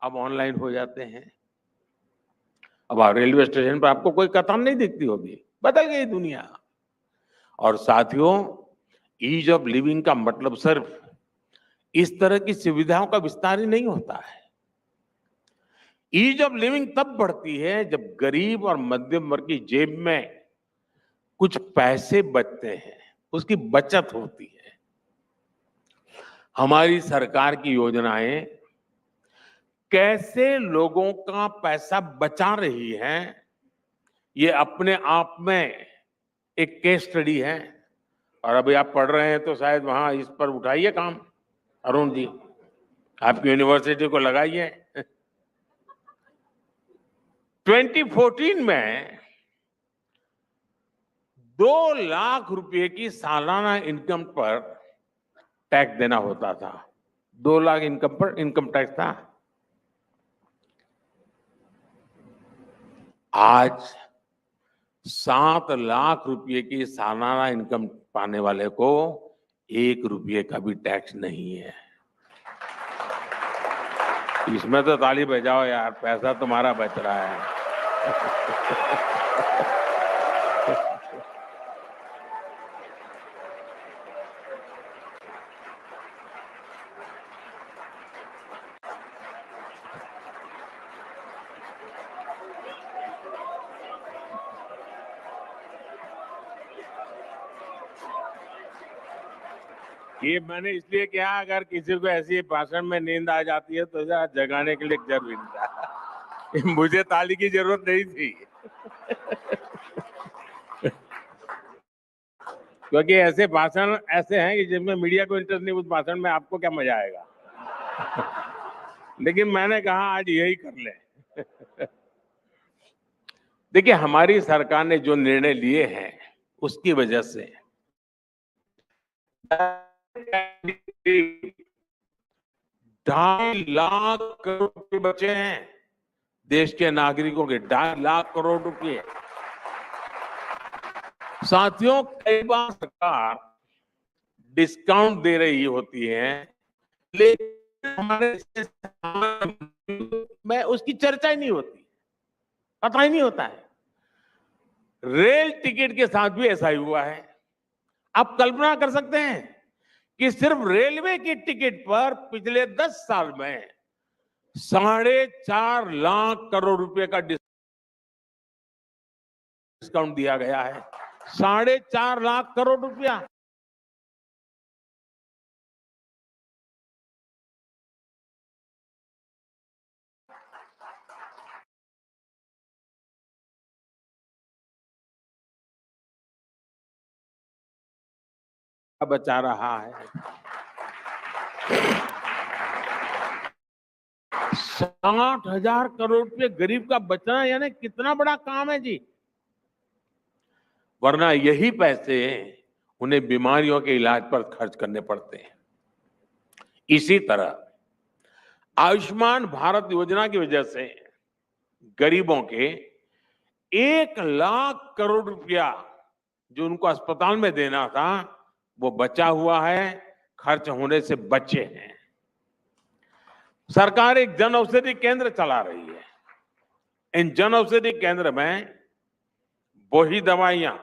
अब ऑनलाइन हो जाते हैं। अब आप रेलवे स्टेशन पर आपको कोई कतार नहीं दिखती होगी, बदल गई दुनिया। और साथियों, ईज ऑफ लिविंग का मतलब सिर्फ इस तरह की सुविधाओं का विस्तार ही नहीं होता है। ईज ऑफ लिविंग तब बढ़ती है जब गरीब और मध्यम वर्ग की जेब में कुछ पैसे बचते हैं, उसकी बचत होती है। हमारी सरकार की योजनाएं कैसे लोगों का पैसा बचा रही हैं, ये अपने आप में एक केस स्टडी है। और अभी आप पढ़ रहे हैं तो शायद वहां इस पर उठाइए काम, अरुण जी, आपकी यूनिवर्सिटी को लगाइए। 2014 में 2 लाख रुपए की सालाना इनकम पर टैक्स देना होता था। 2 लाख इनकम पर इनकम टैक्स था। आज 7 लाख रुपए की सालाना इनकम पाने वाले को 1 रुपये का भी टैक्स नहीं है। इसमें तो ताली बजाओ यार, पैसा तुम्हारा बच रहा है। ये मैंने इसलिए किया, अगर किसी को ऐसी भाषण में नींद आ जाती है तो जगाने के लिए जरूर मुझे ताली की जरूरत नहीं थी। क्योंकि ऐसे भाषण ऐसे हैं कि जिसमें मीडिया को इंटरेस्ट नहीं, उस भाषण में आपको क्या मजा आएगा। लेकिन मैंने कहा आज यही कर ले। देखिए, हमारी सरकार ने जो निर्णय लिए हैं उसकी वजह से 2.5 लाख करोड़ रुपए बचे हैं। देश के नागरिकों के 2.5 लाख करोड़ रुपए। साथियों, कई बार सरकार डिस्काउंट दे रही होती है, लेकिन हमारे में उसकी चर्चा ही नहीं होती, पता ही नहीं होता है। रेल टिकट के साथ भी ऐसा ही हुआ है। आप कल्पना कर सकते हैं कि सिर्फ रेलवे की टिकट पर पिछले 10 साल में 4.5 लाख करोड़ रुपए का डिस्काउंट दिया गया है। 4.5 लाख करोड़ रुपया। बचा रहा है। 60,000 करोड़ रुपए गरीब का बचना यानी कितना बड़ा काम है जी। वरना यही पैसे उन्हें बीमारियों के इलाज पर खर्च करने पड़ते हैं। इसी तरह आयुष्मान भारत योजना की वजह से गरीबों के 1 लाख करोड़ रुपया जो उनको अस्पताल में देना था वो बचा हुआ है, खर्च होने से बचे हैं। सरकार एक जन औषधि केंद्र चला रही है। इन जन औषधि केंद्र में वही दवाइयां,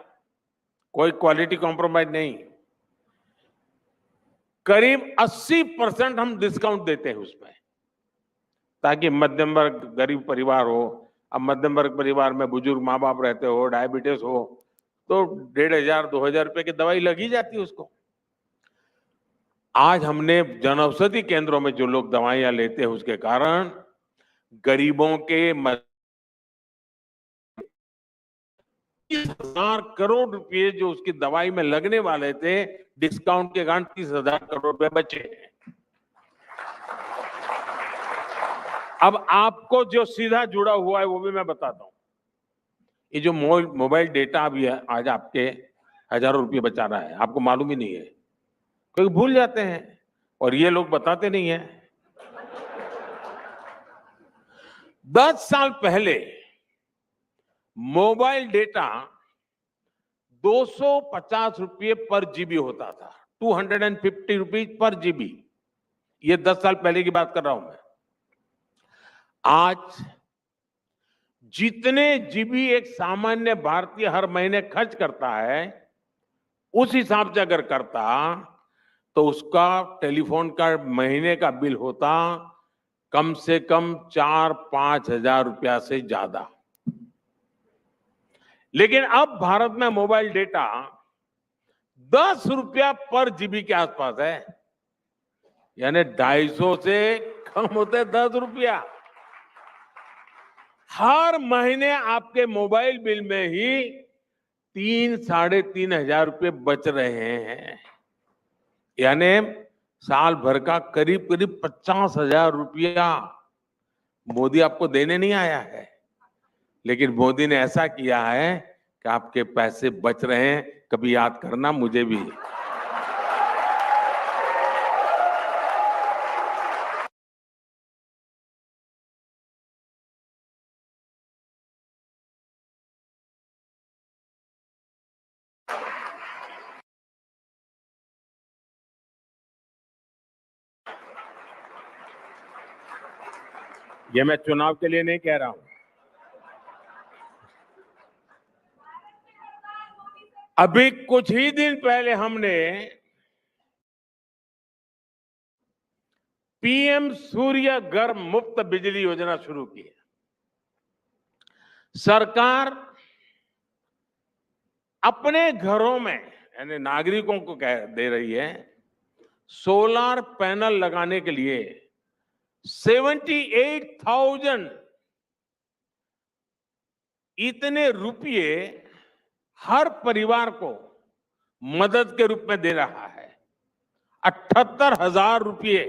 कोई क्वालिटी कॉम्प्रोमाइज नहीं, करीब 80% हम डिस्काउंट देते हैं उसमें, ताकि मध्यम वर्ग गरीब परिवार हो। अब मध्यम वर्ग परिवार में बुजुर्ग माँ बाप रहते हो, डायबिटीज हो, तो 1,500-2,000 रुपए की दवाई लगी जाती है उसको। आज हमने जन औषधि केंद्रों में जो लोग दवाइयां लेते हैं उसके कारण गरीबों के 30,000 करोड़ रुपए जो उसकी दवाई में लगने वाले थे, डिस्काउंट के कारण 30,000 करोड़ रुपए बचे हैं। अब आपको जो सीधा जुड़ा हुआ है वो भी मैं बताता हूं। ये जो मोबाइल डेटा अभी है, आज आपके हजारों रुपए बचा रहा है, आपको मालूम ही नहीं है, क्योंकि भूल जाते हैं और ये लोग बताते नहीं है। 10 साल पहले मोबाइल डेटा 250 रुपये पर जीबी होता था, 250 रुपीज पर जीबी। ये 10 साल पहले की बात कर रहा हूं मैं। आज जितने जीबी एक सामान्य भारतीय हर महीने खर्च करता है, उस हिसाब से अगर करता तो उसका टेलीफोन का महीने का बिल होता कम से कम 4-5 हजार रुपया से ज्यादा। लेकिन अब भारत में मोबाइल डेटा 10 रुपया पर जीबी के आसपास है, यानी 250 से कम होते 10 रुपया। हर महीने आपके मोबाइल बिल में ही 3-3.5 हजार रुपए बच रहे हैं, यानी साल भर का करीब करीब 50,000 रुपया मोदी आपको देने नहीं आया है, लेकिन मोदी ने ऐसा किया है कि आपके पैसे बच रहे हैं। कभी याद करना मुझे भी। ये मैं चुनाव के लिए नहीं कह रहा हूं। अभी कुछ ही दिन पहले हमने पीएम सूर्य घर मुफ्त बिजली योजना शुरू की है। सरकार अपने घरों में यानी नागरिकों को कह दे रही है, सोलर पैनल लगाने के लिए 78,000 इतने रुपये हर परिवार को मदद के रूप में दे रहा है। 78,000 रुपये।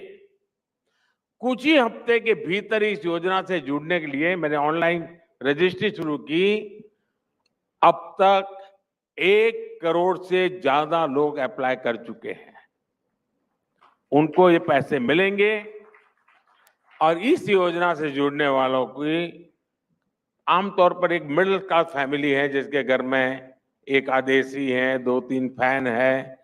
कुछ ही हफ्ते के भीतर इस योजना से जुड़ने के लिए मैंने ऑनलाइन रजिस्ट्री शुरू की। अब तक 1 करोड़ से ज्यादा लोग अप्लाई कर चुके हैं। उनको ये पैसे मिलेंगे और इस योजना से जुड़ने वालों की आमतौर पर एक मिडिल क्लास फैमिली है जिसके घर में एक आध एसी है, 2-3 फैन है,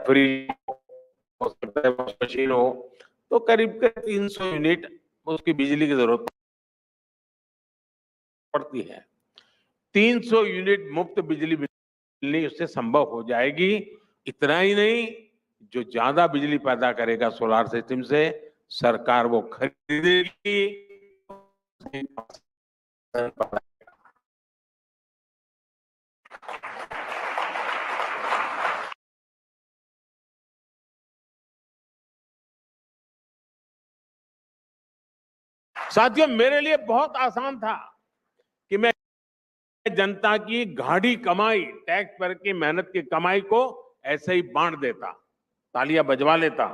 फ्रिज हो सकता है, वॉशिंग मशीन हो, तो करीब 300 यूनिट उसकी बिजली की जरूरत पड़ती है। 300 यूनिट मुफ्त बिजली मिलनी उससे संभव हो जाएगी। इतना ही नहीं, जो ज्यादा बिजली पैदा करेगा सोलार सिस्टम से, सरकार वो खरीदेगी। साथियों, मेरे लिए बहुत आसान था कि मैं जनता की गाढ़ी कमाई, टैक्स पर की मेहनत की कमाई को ऐसे ही बांट देता, तालियां बजवा लेता।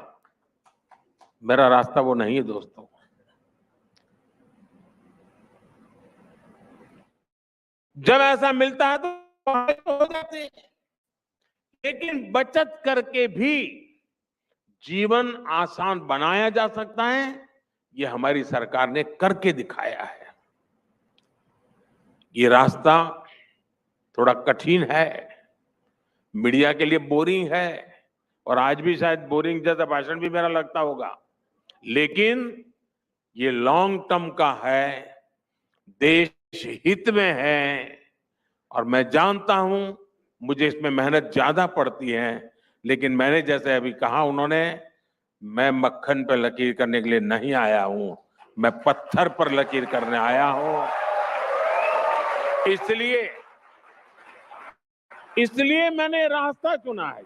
मेरा रास्ता वो नहीं है दोस्तों। जब ऐसा मिलता है तो हो जाते हैं, लेकिन बचत करके भी जीवन आसान बनाया जा सकता है, ये हमारी सरकार ने करके दिखाया है। ये रास्ता थोड़ा कठिन है, मीडिया के लिए बोरिंग है, और आज भी शायद बोरिंग जैसा भाषण भी मेरा लगता होगा, लेकिन ये लॉन्ग टर्म का है, देश हित में है, और मैं जानता हूं मुझे इसमें मेहनत ज्यादा पड़ती है, लेकिन मैंने जैसे अभी कहा उन्होंने, मैं मक्खन पर लकीर करने के लिए नहीं आया हूं, मैं पत्थर पर लकीर करने आया हूं। इसलिए मैंने रास्ता चुना है,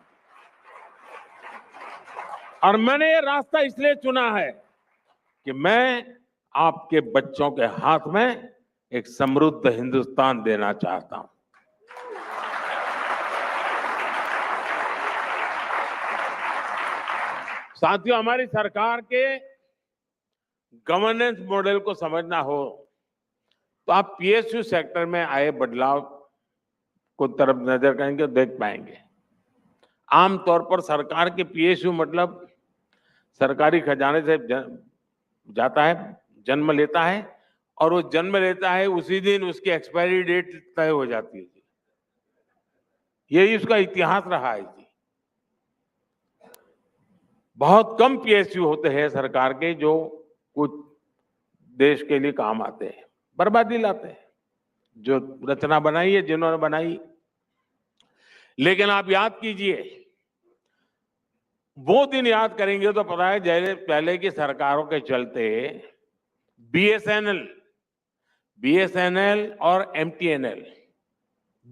और मैंने ये रास्ता इसलिए चुना है कि मैं आपके बच्चों के हाथ में एक समृद्ध हिंदुस्तान देना चाहता हूं। साथियों, हमारी सरकार के गवर्नेंस मॉडल को समझना हो तो आप पीएसयू सेक्टर में आए बदलाव को तरफ नजर करेंगे तो देख पाएंगे। आमतौर पर सरकार के पीएसयू मतलब सरकारी खजाने से जाता है, जन्म लेता है, और वो जन्म लेता है उसी दिन उसकी एक्सपायरी डेट तय हो जाती है। यही उसका इतिहास रहा है जी। बहुत कम पीएसयू होते हैं सरकार के जो कुछ देश के लिए काम आते हैं, बर्बादी लाते हैं। जो रचना बनाई है जिन्होंने बनाई, लेकिन आप याद कीजिए, वो दिन याद करेंगे तो पता है जैसे पहले की सरकारों के चलते बीएसएनएल और एमटीएनएल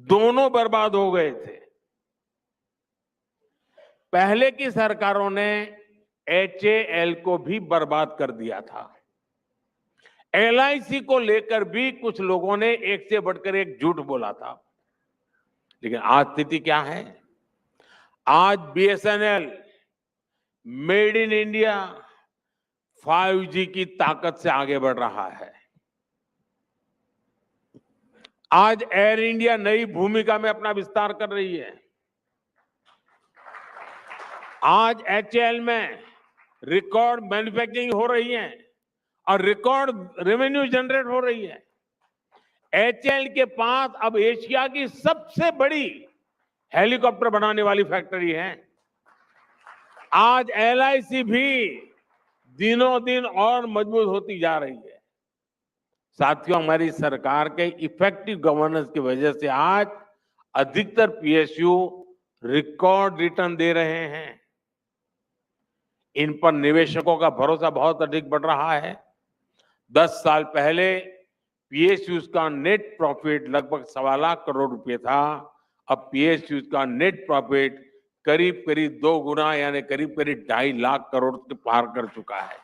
दोनों बर्बाद हो गए थे। पहले की सरकारों ने एचएएल को भी बर्बाद कर दिया था। एलआईसी को लेकर भी कुछ लोगों ने एक से बढ़कर एक झूठ बोला था, लेकिन आज स्थिति क्या है? आज BSNL made in India 5G की ताकत से आगे बढ़ रहा है। आज एयर इंडिया नई भूमिका में अपना विस्तार कर रही है। आज एचएएल में रिकॉर्ड मैन्युफैक्चरिंग हो रही है और रिकॉर्ड रेवेन्यू जनरेट हो रही है। एचएएल के पास अब एशिया की सबसे बड़ी हेलीकॉप्टर बनाने वाली फैक्ट्री है। आज एलआईसी भी दिनों दिन और मजबूत होती जा रही है। साथियों, हमारी सरकार के इफेक्टिव गवर्नेंस की वजह से आज अधिकतर पीएसयू रिकॉर्ड रिटर्न दे रहे हैं। इन पर निवेशकों का भरोसा बहुत अधिक बढ़ रहा है। 10 साल पहले पीएसयू का नेट प्रॉफिट लगभग 1.25 लाख करोड़ रुपए था। अब पीएसयू का नेट प्रॉफिट करीब करीब 2 गुना यानी करीब करीब 2.5 लाख करोड़ के पार कर चुका है।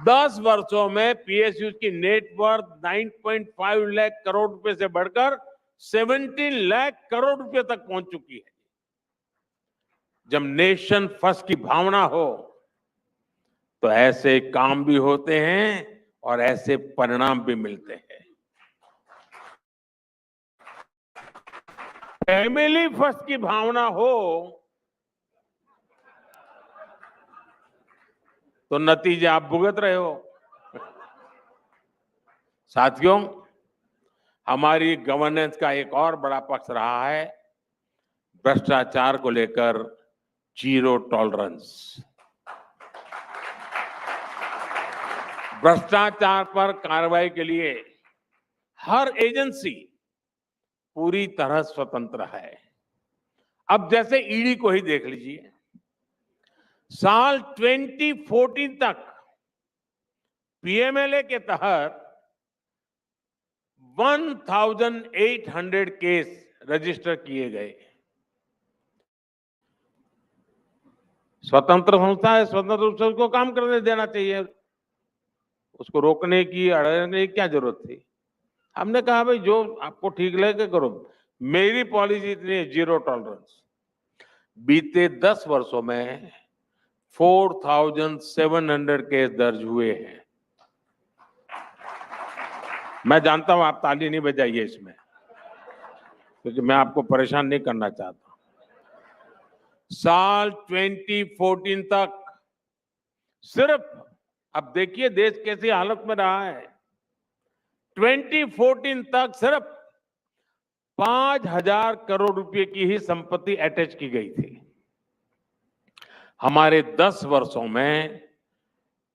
10 वर्षों में पीएसयू की नेट वर्थ 9.5 लाख करोड़ रुपए से बढ़कर 17 लाख करोड़ रुपए तक पहुंच चुकी है। जब नेशन फर्स्ट की भावना हो तो ऐसे काम भी होते हैं और ऐसे परिणाम भी मिलते हैं। फैमिली फर्स्ट की भावना हो तो नतीजे आप भुगत रहे हो। साथियों, हमारी गवर्नेंस का एक और बड़ा पक्ष रहा है भ्रष्टाचार को लेकर जीरो टॉलरेंस। भ्रष्टाचार पर कार्रवाई के लिए हर एजेंसी पूरी तरह स्वतंत्र है। अब जैसे ईडी को ही देख लीजिए, साल 2014 तक पीएमएलए के तहत 1800 केस रजिस्टर किए गए। स्वतंत्र संस्था है, स्वतंत्र रूप से उसको काम करने देना चाहिए। उसको रोकने की, अड़ने की क्या जरूरत थी? हमने कहा भाई जो आपको ठीक लगे करो, मेरी पॉलिसी इतनी है, जीरो टॉलरेंस। बीते 10 वर्षों में 4,700 केस दर्ज हुए हैं। मैं जानता हूं आप ताली नहीं बजाइए इसमें, क्योंकि मैं आपको परेशान नहीं करना चाहता। साल 2014 तक सिर्फ, अब देखिए देश कैसी हालत में रहा है, 2014 तक सिर्फ 5,000 करोड़ रुपए की ही संपत्ति अटैच की गई थी। हमारे 10 वर्षों में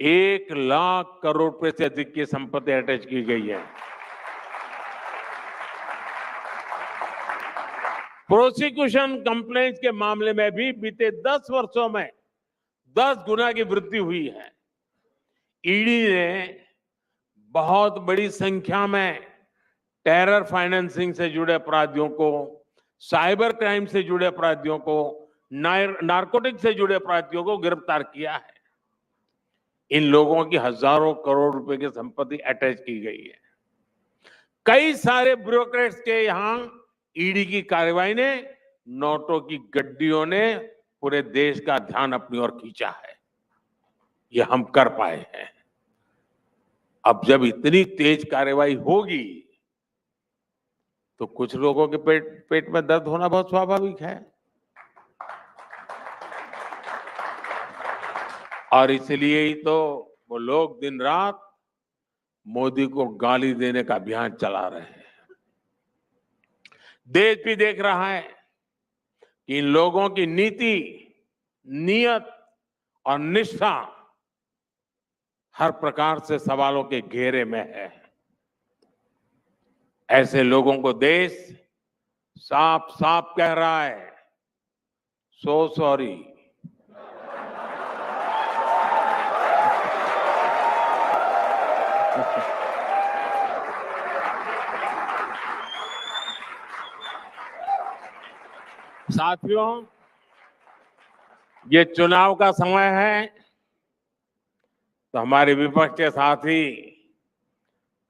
1,00,000 करोड़ रुपए से अधिक की संपत्ति अटैच की गई है। प्रोसिक्यूशन कंप्लेंट्स के मामले में भी बीते 10 वर्षों में 10 गुना की वृद्धि हुई है। ईडी ने बहुत बड़ी संख्या में टेरर फाइनेंसिंग से जुड़े अपराधियों को, साइबर क्राइम से जुड़े अपराधियों को, नारकोटिक से जुड़े अपराधियों को गिरफ्तार किया है। इन लोगों की हजारों करोड़ रुपए की संपत्ति अटैच की गई है। कई सारे ब्यूरोक्रेट्स के यहां ईडी की कार्रवाई ने, नोटों की गड्डियों ने पूरे देश का ध्यान अपनी ओर खींचा है। ये हम कर पाए हैं। अब जब इतनी तेज कार्रवाई होगी तो कुछ लोगों के पेट में दर्द होना बहुत स्वाभाविक है, और इसलिए ही तो वो लोग दिन रात मोदी को गाली देने का अभियान चला रहे हैं। देश भी देख रहा है कि इन लोगों की नीति, नियत और निष्ठा हर प्रकार से सवालों के घेरे में है। ऐसे लोगों को देश साफ साफ कह रहा है, सो सॉरी। साथियों, ये चुनाव का समय है, तो हमारे विपक्ष के साथी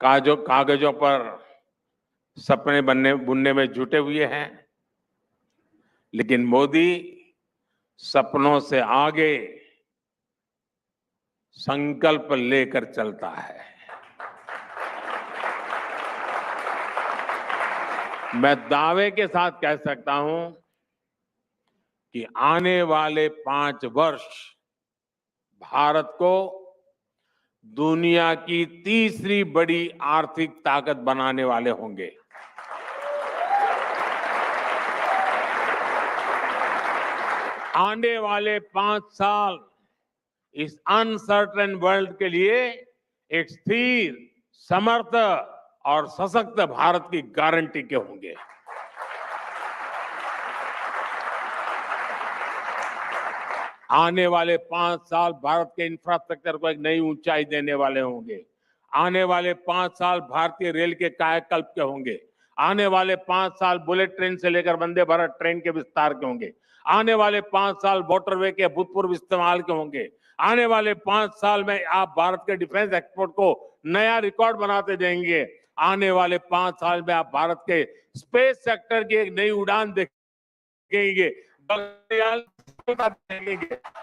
कागजों पर सपने बुनने में जुटे हुए हैं, लेकिन मोदी सपनों से आगे संकल्प लेकर चलता है। मैं दावे के साथ कह सकता हूं कि आने वाले 5 वर्ष भारत को दुनिया की तीसरी बड़ी आर्थिक ताकत बनाने वाले होंगे। आने वाले 5 साल इस अनसर्टेन वर्ल्ड के लिए एक स्थिर, समर्थ और सशक्त भारत की गारंटी के होंगे। आने वाले 5 साल भारत के इंफ्रास्ट्रक्चर को एक नई ऊंचाई देने वाले होंगे। आने वाले 5 साल भारतीय रेल के कायाकल्प के होंगे। आने वाले 5 साल बुलेट ट्रेन से लेकर वंदे भारत ट्रेन के विस्तार के होंगे। आने वाले 5 साल वाटरवे के भूतपूर्व इस्तेमाल के होंगे। आने वाले 5 साल में आप भारत के डिफेंस एक्सपोर्ट को नया रिकॉर्ड बनाते जाएंगे। आने वाले 5 साल में आप भारत के स्पेस सेक्टर की एक नई उड़ान देखेंगे।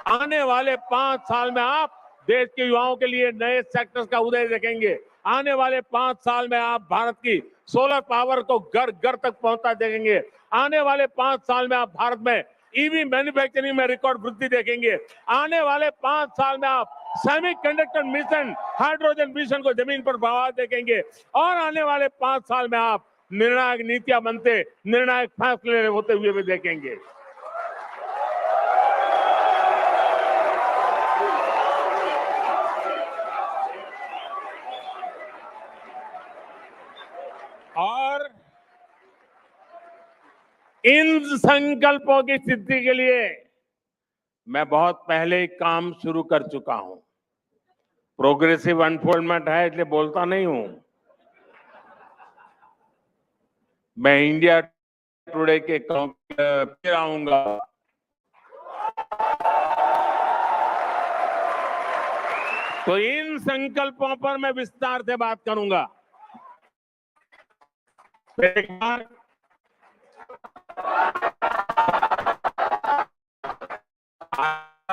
आने वाले 5 साल में आप देश के युवाओं के लिए नए सेक्टर्स का उदय देखेंगे। आने वाले 5 साल में आप भारत की सोलर पावर को घर घर तक पहुंचा देंगे। आने वाले 5 साल में आप भारत में ईवी मैन्युफैक्चरिंग में रिकॉर्ड वृद्धि देखेंगे। आने वाले 5 साल में आप सेमीकंडक्टर मिशन, हाइड्रोजन मिशन को जमीन पर बढ़ावा देखेंगे। और आने वाले 5 साल में आप निर्णायक नीतियां बनते, निर्णायक फैसले होते हुए भी देखेंगे। और इन संकल्पों की सिद्धि के लिए मैं बहुत पहले काम शुरू कर चुका हूं। प्रोग्रेसिव अनफोल्डमेंट है इसलिए बोलता नहीं हूं। मैं इंडिया टुडे के फिर आऊंगा। तो इन संकल्पों पर मैं विस्तार से बात करूंगा। एक बार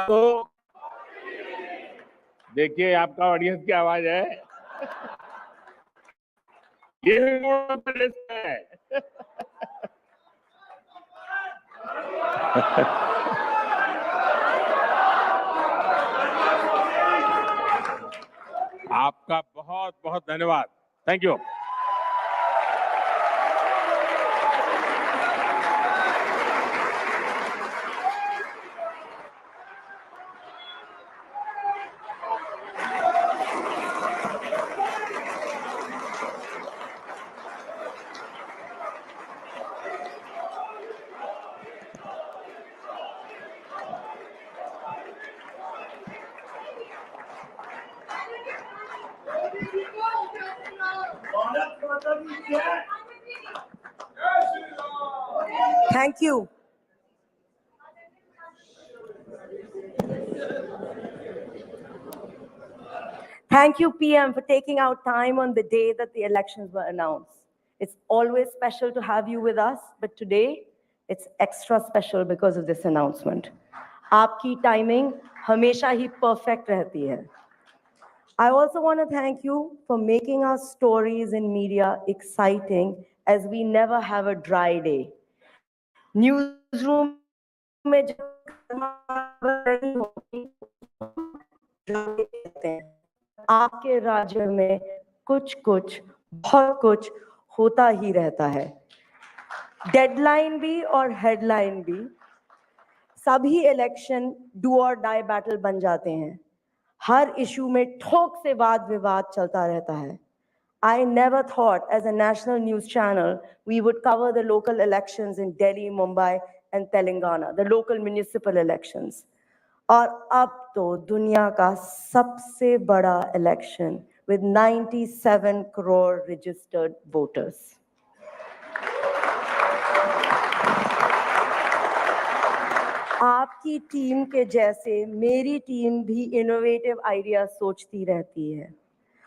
तो देखिए आपका ऑडियंस की आवाज है, ये भी मोड़ प्रदेश है। आपका बहुत बहुत धन्यवाद। Thank you. Thank you. Thank you, PM, for taking out time on the day that the elections were announced. It's always special to have you with us, but today it's extra special because of this announcement. Aapki timing hamesha hi perfect rehti hai. I also want to thank you for making our stories in media exciting, as we never have a dry day. Newsroom में जब नहीं होती, आपके राज्य में कुछ कुछ बहुत कुछ होता ही रहता है। डेडलाइन भी और हेडलाइन भी, सभी इलेक्शन डू और डाई बैटल बन जाते हैं। हर इशू में ठोक से वाद विवाद चलता रहता है। I never thought as a national news channel we would cover the local elections in Delhi, Mumbai and Telangana, the local municipal elections. और अब तो दुनिया का सबसे बड़ा election with 97 crore registered voters. आपकी टीम के जैसे मेरी टीम भी इनोवेटिव आइडिया सोचती रहती है।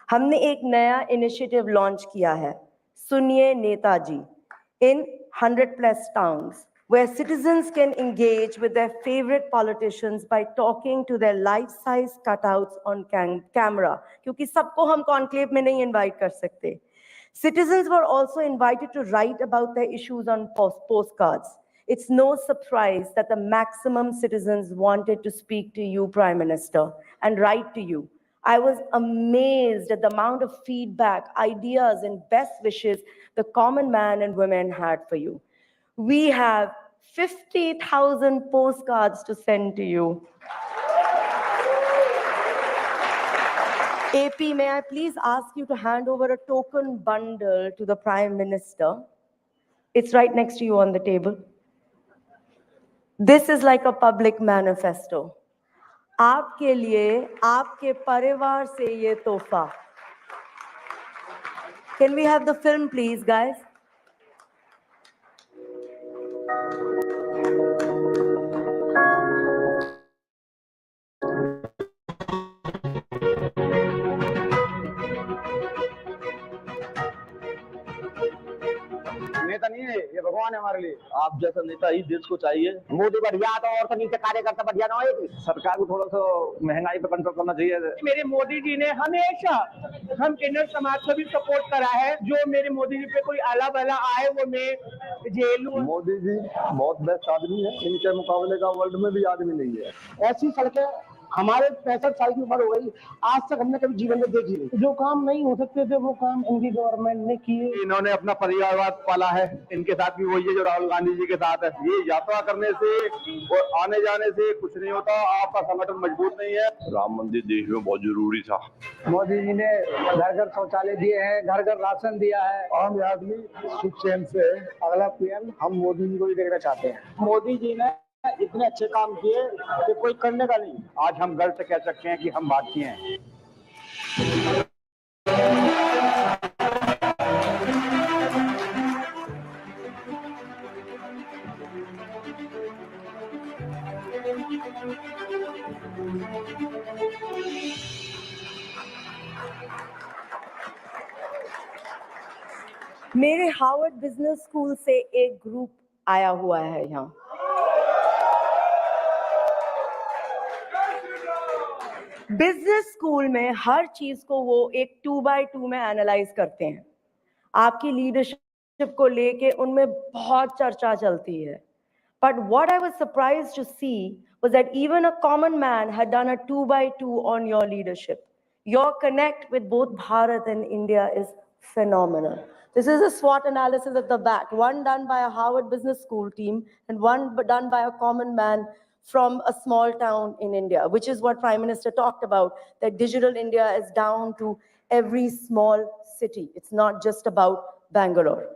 हमने एक नया इनिशिएटिव लॉन्च किया है, सुनिए Netaji, in 100+ towns, where citizens can engage with their favorite politicians by talking to their life-size cutouts on camera, क्योंकि सबको हम conclave में नहीं invite कर सकते. Citizens were also invited to write about their issues on postcards. It's no surprise that the maximum citizens wanted to speak to you, Prime Minister, and write to you. I was amazed at the amount of feedback, ideas, and best wishes the common man and women had for you. We have 50,000 postcards to send to you. AP, may I please ask you to hand over a token bundle to the Prime Minister? It's right next to you on the table. This is like a public manifesto. आपके लिए, आपके परिवार से ये तोहफा. Can we have the film, please, guys? नेता नहीं है, ये भगवान है हमारे लिए। आप जैसा नेता ही देश को चाहिए। मोदी बढ़िया तो और तो नीचे कार्यकर्ता बढ़िया ना हो। सरकार को थोड़ा सा महंगाई पे कंट्रोल करना चाहिए। मेरे मोदी जी ने हमेशा हम किन्नर समाज को भी सपोर्ट करा है। जो मेरे मोदी जी पे कोई आला बला आए वो मैं जेल। मोदी जी बहुत बेस्ट आदमी है, इनके मुकाबले का वर्ल्ड में भी आदमी नहीं है। ऐसी सड़कें हमारे 65 साल की उम्र हो गई, आज तक हमने कभी जीवन में देखी नहीं। जो काम नहीं हो सकते थे वो काम इनकी गवर्नमेंट ने किए। इन्होंने अपना परिवारवाद पाला है, इनके साथ भी वही है जो राहुल गांधी जी के साथ है। ये यात्रा करने से और आने जाने से कुछ नहीं होता, आपका संगठन मजबूत नहीं है। राम मंदिर देश में बहुत जरूरी था। मोदी जी ने घर घर शौचालय दिए हैं, घर घर राशन दिया है। आम आदमी सुख चैन से अगला पीएम हम मोदी जी को ही देखना चाहते हैं। मोदी जी ने इतने अच्छे काम किए कि कोई करने का नहीं। आज हम गर्व से कह सकते हैं कि हम भारतीय हैं। मेरे हार्वर्ड बिजनेस स्कूल से एक ग्रुप आया हुआ है यहाँ। बिजनेस स्कूल में हर चीज को वो एक 2x2 में एनालाइज करते हैं। आपकी लीडरशिप को लेके उनमें बहुत चर्चा चलती है। But what I was surprised to see was that even a common man had done a 2x2 on your leadership. Your connect with both Bharat and India is phenomenal. This is a SWOT analysis at the back, one done by a Harvard Business School team and one done by a common man from a small town in India, which is what Prime Minister talked about, that digital India is down to every small city. It's not just about Bangalore.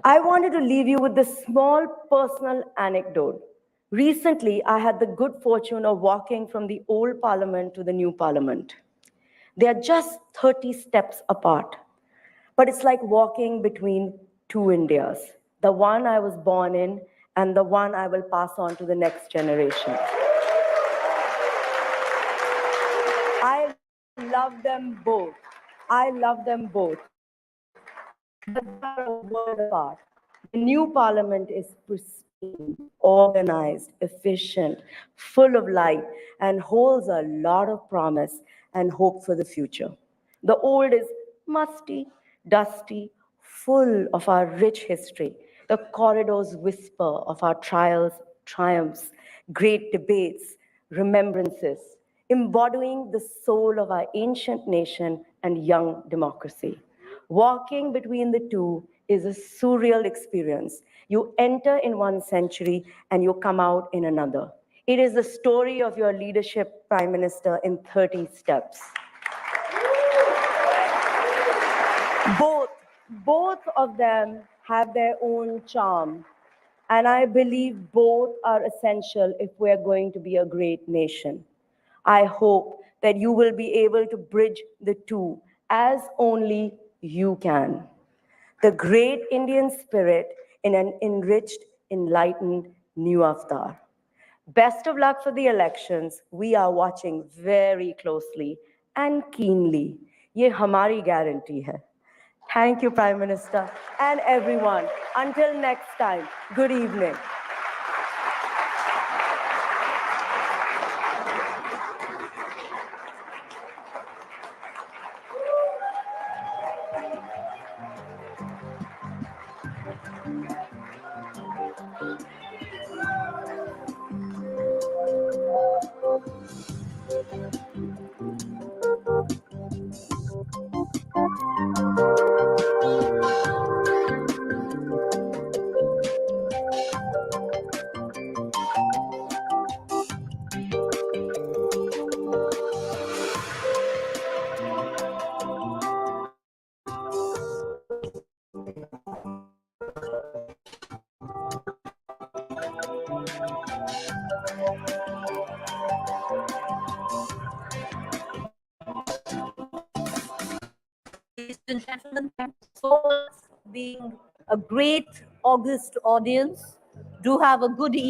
I wanted to leave you with this small personal anecdote. Recently, I had the good fortune of walking from the old parliament to the new parliament. They are just 30 steps apart, but it's like walking between two Indias, the one I was born in and the one I will pass on to the next generation. I love them both. I love them both. But they are a world apart. The new parliament is pristine, organized, efficient, full of light, and holds a lot of promise and hope for the future. The old is musty, dusty, full of our rich history. The corridors whisper of our trials, triumphs, great debates, remembrances, embodying the soul of our ancient nation and young democracy. Walking between the two is a surreal experience. You enter in one century and you come out in another. It is the story of your leadership, Prime Minister, in 30 steps. Both of them have their own charm, and I believe both are essential if we're going to be a great nation. I hope that you will be able to bridge the two as only you can. The great Indian spirit in an enriched, enlightened new avatar. Best of luck for the elections. We are watching very closely and keenly. ये हमारी guarantee है. Thank you, Prime Minister, and everyone. Until next time, good evening. Ladies and gentlemen, thank you so much for being a great August audience. Do have a good evening.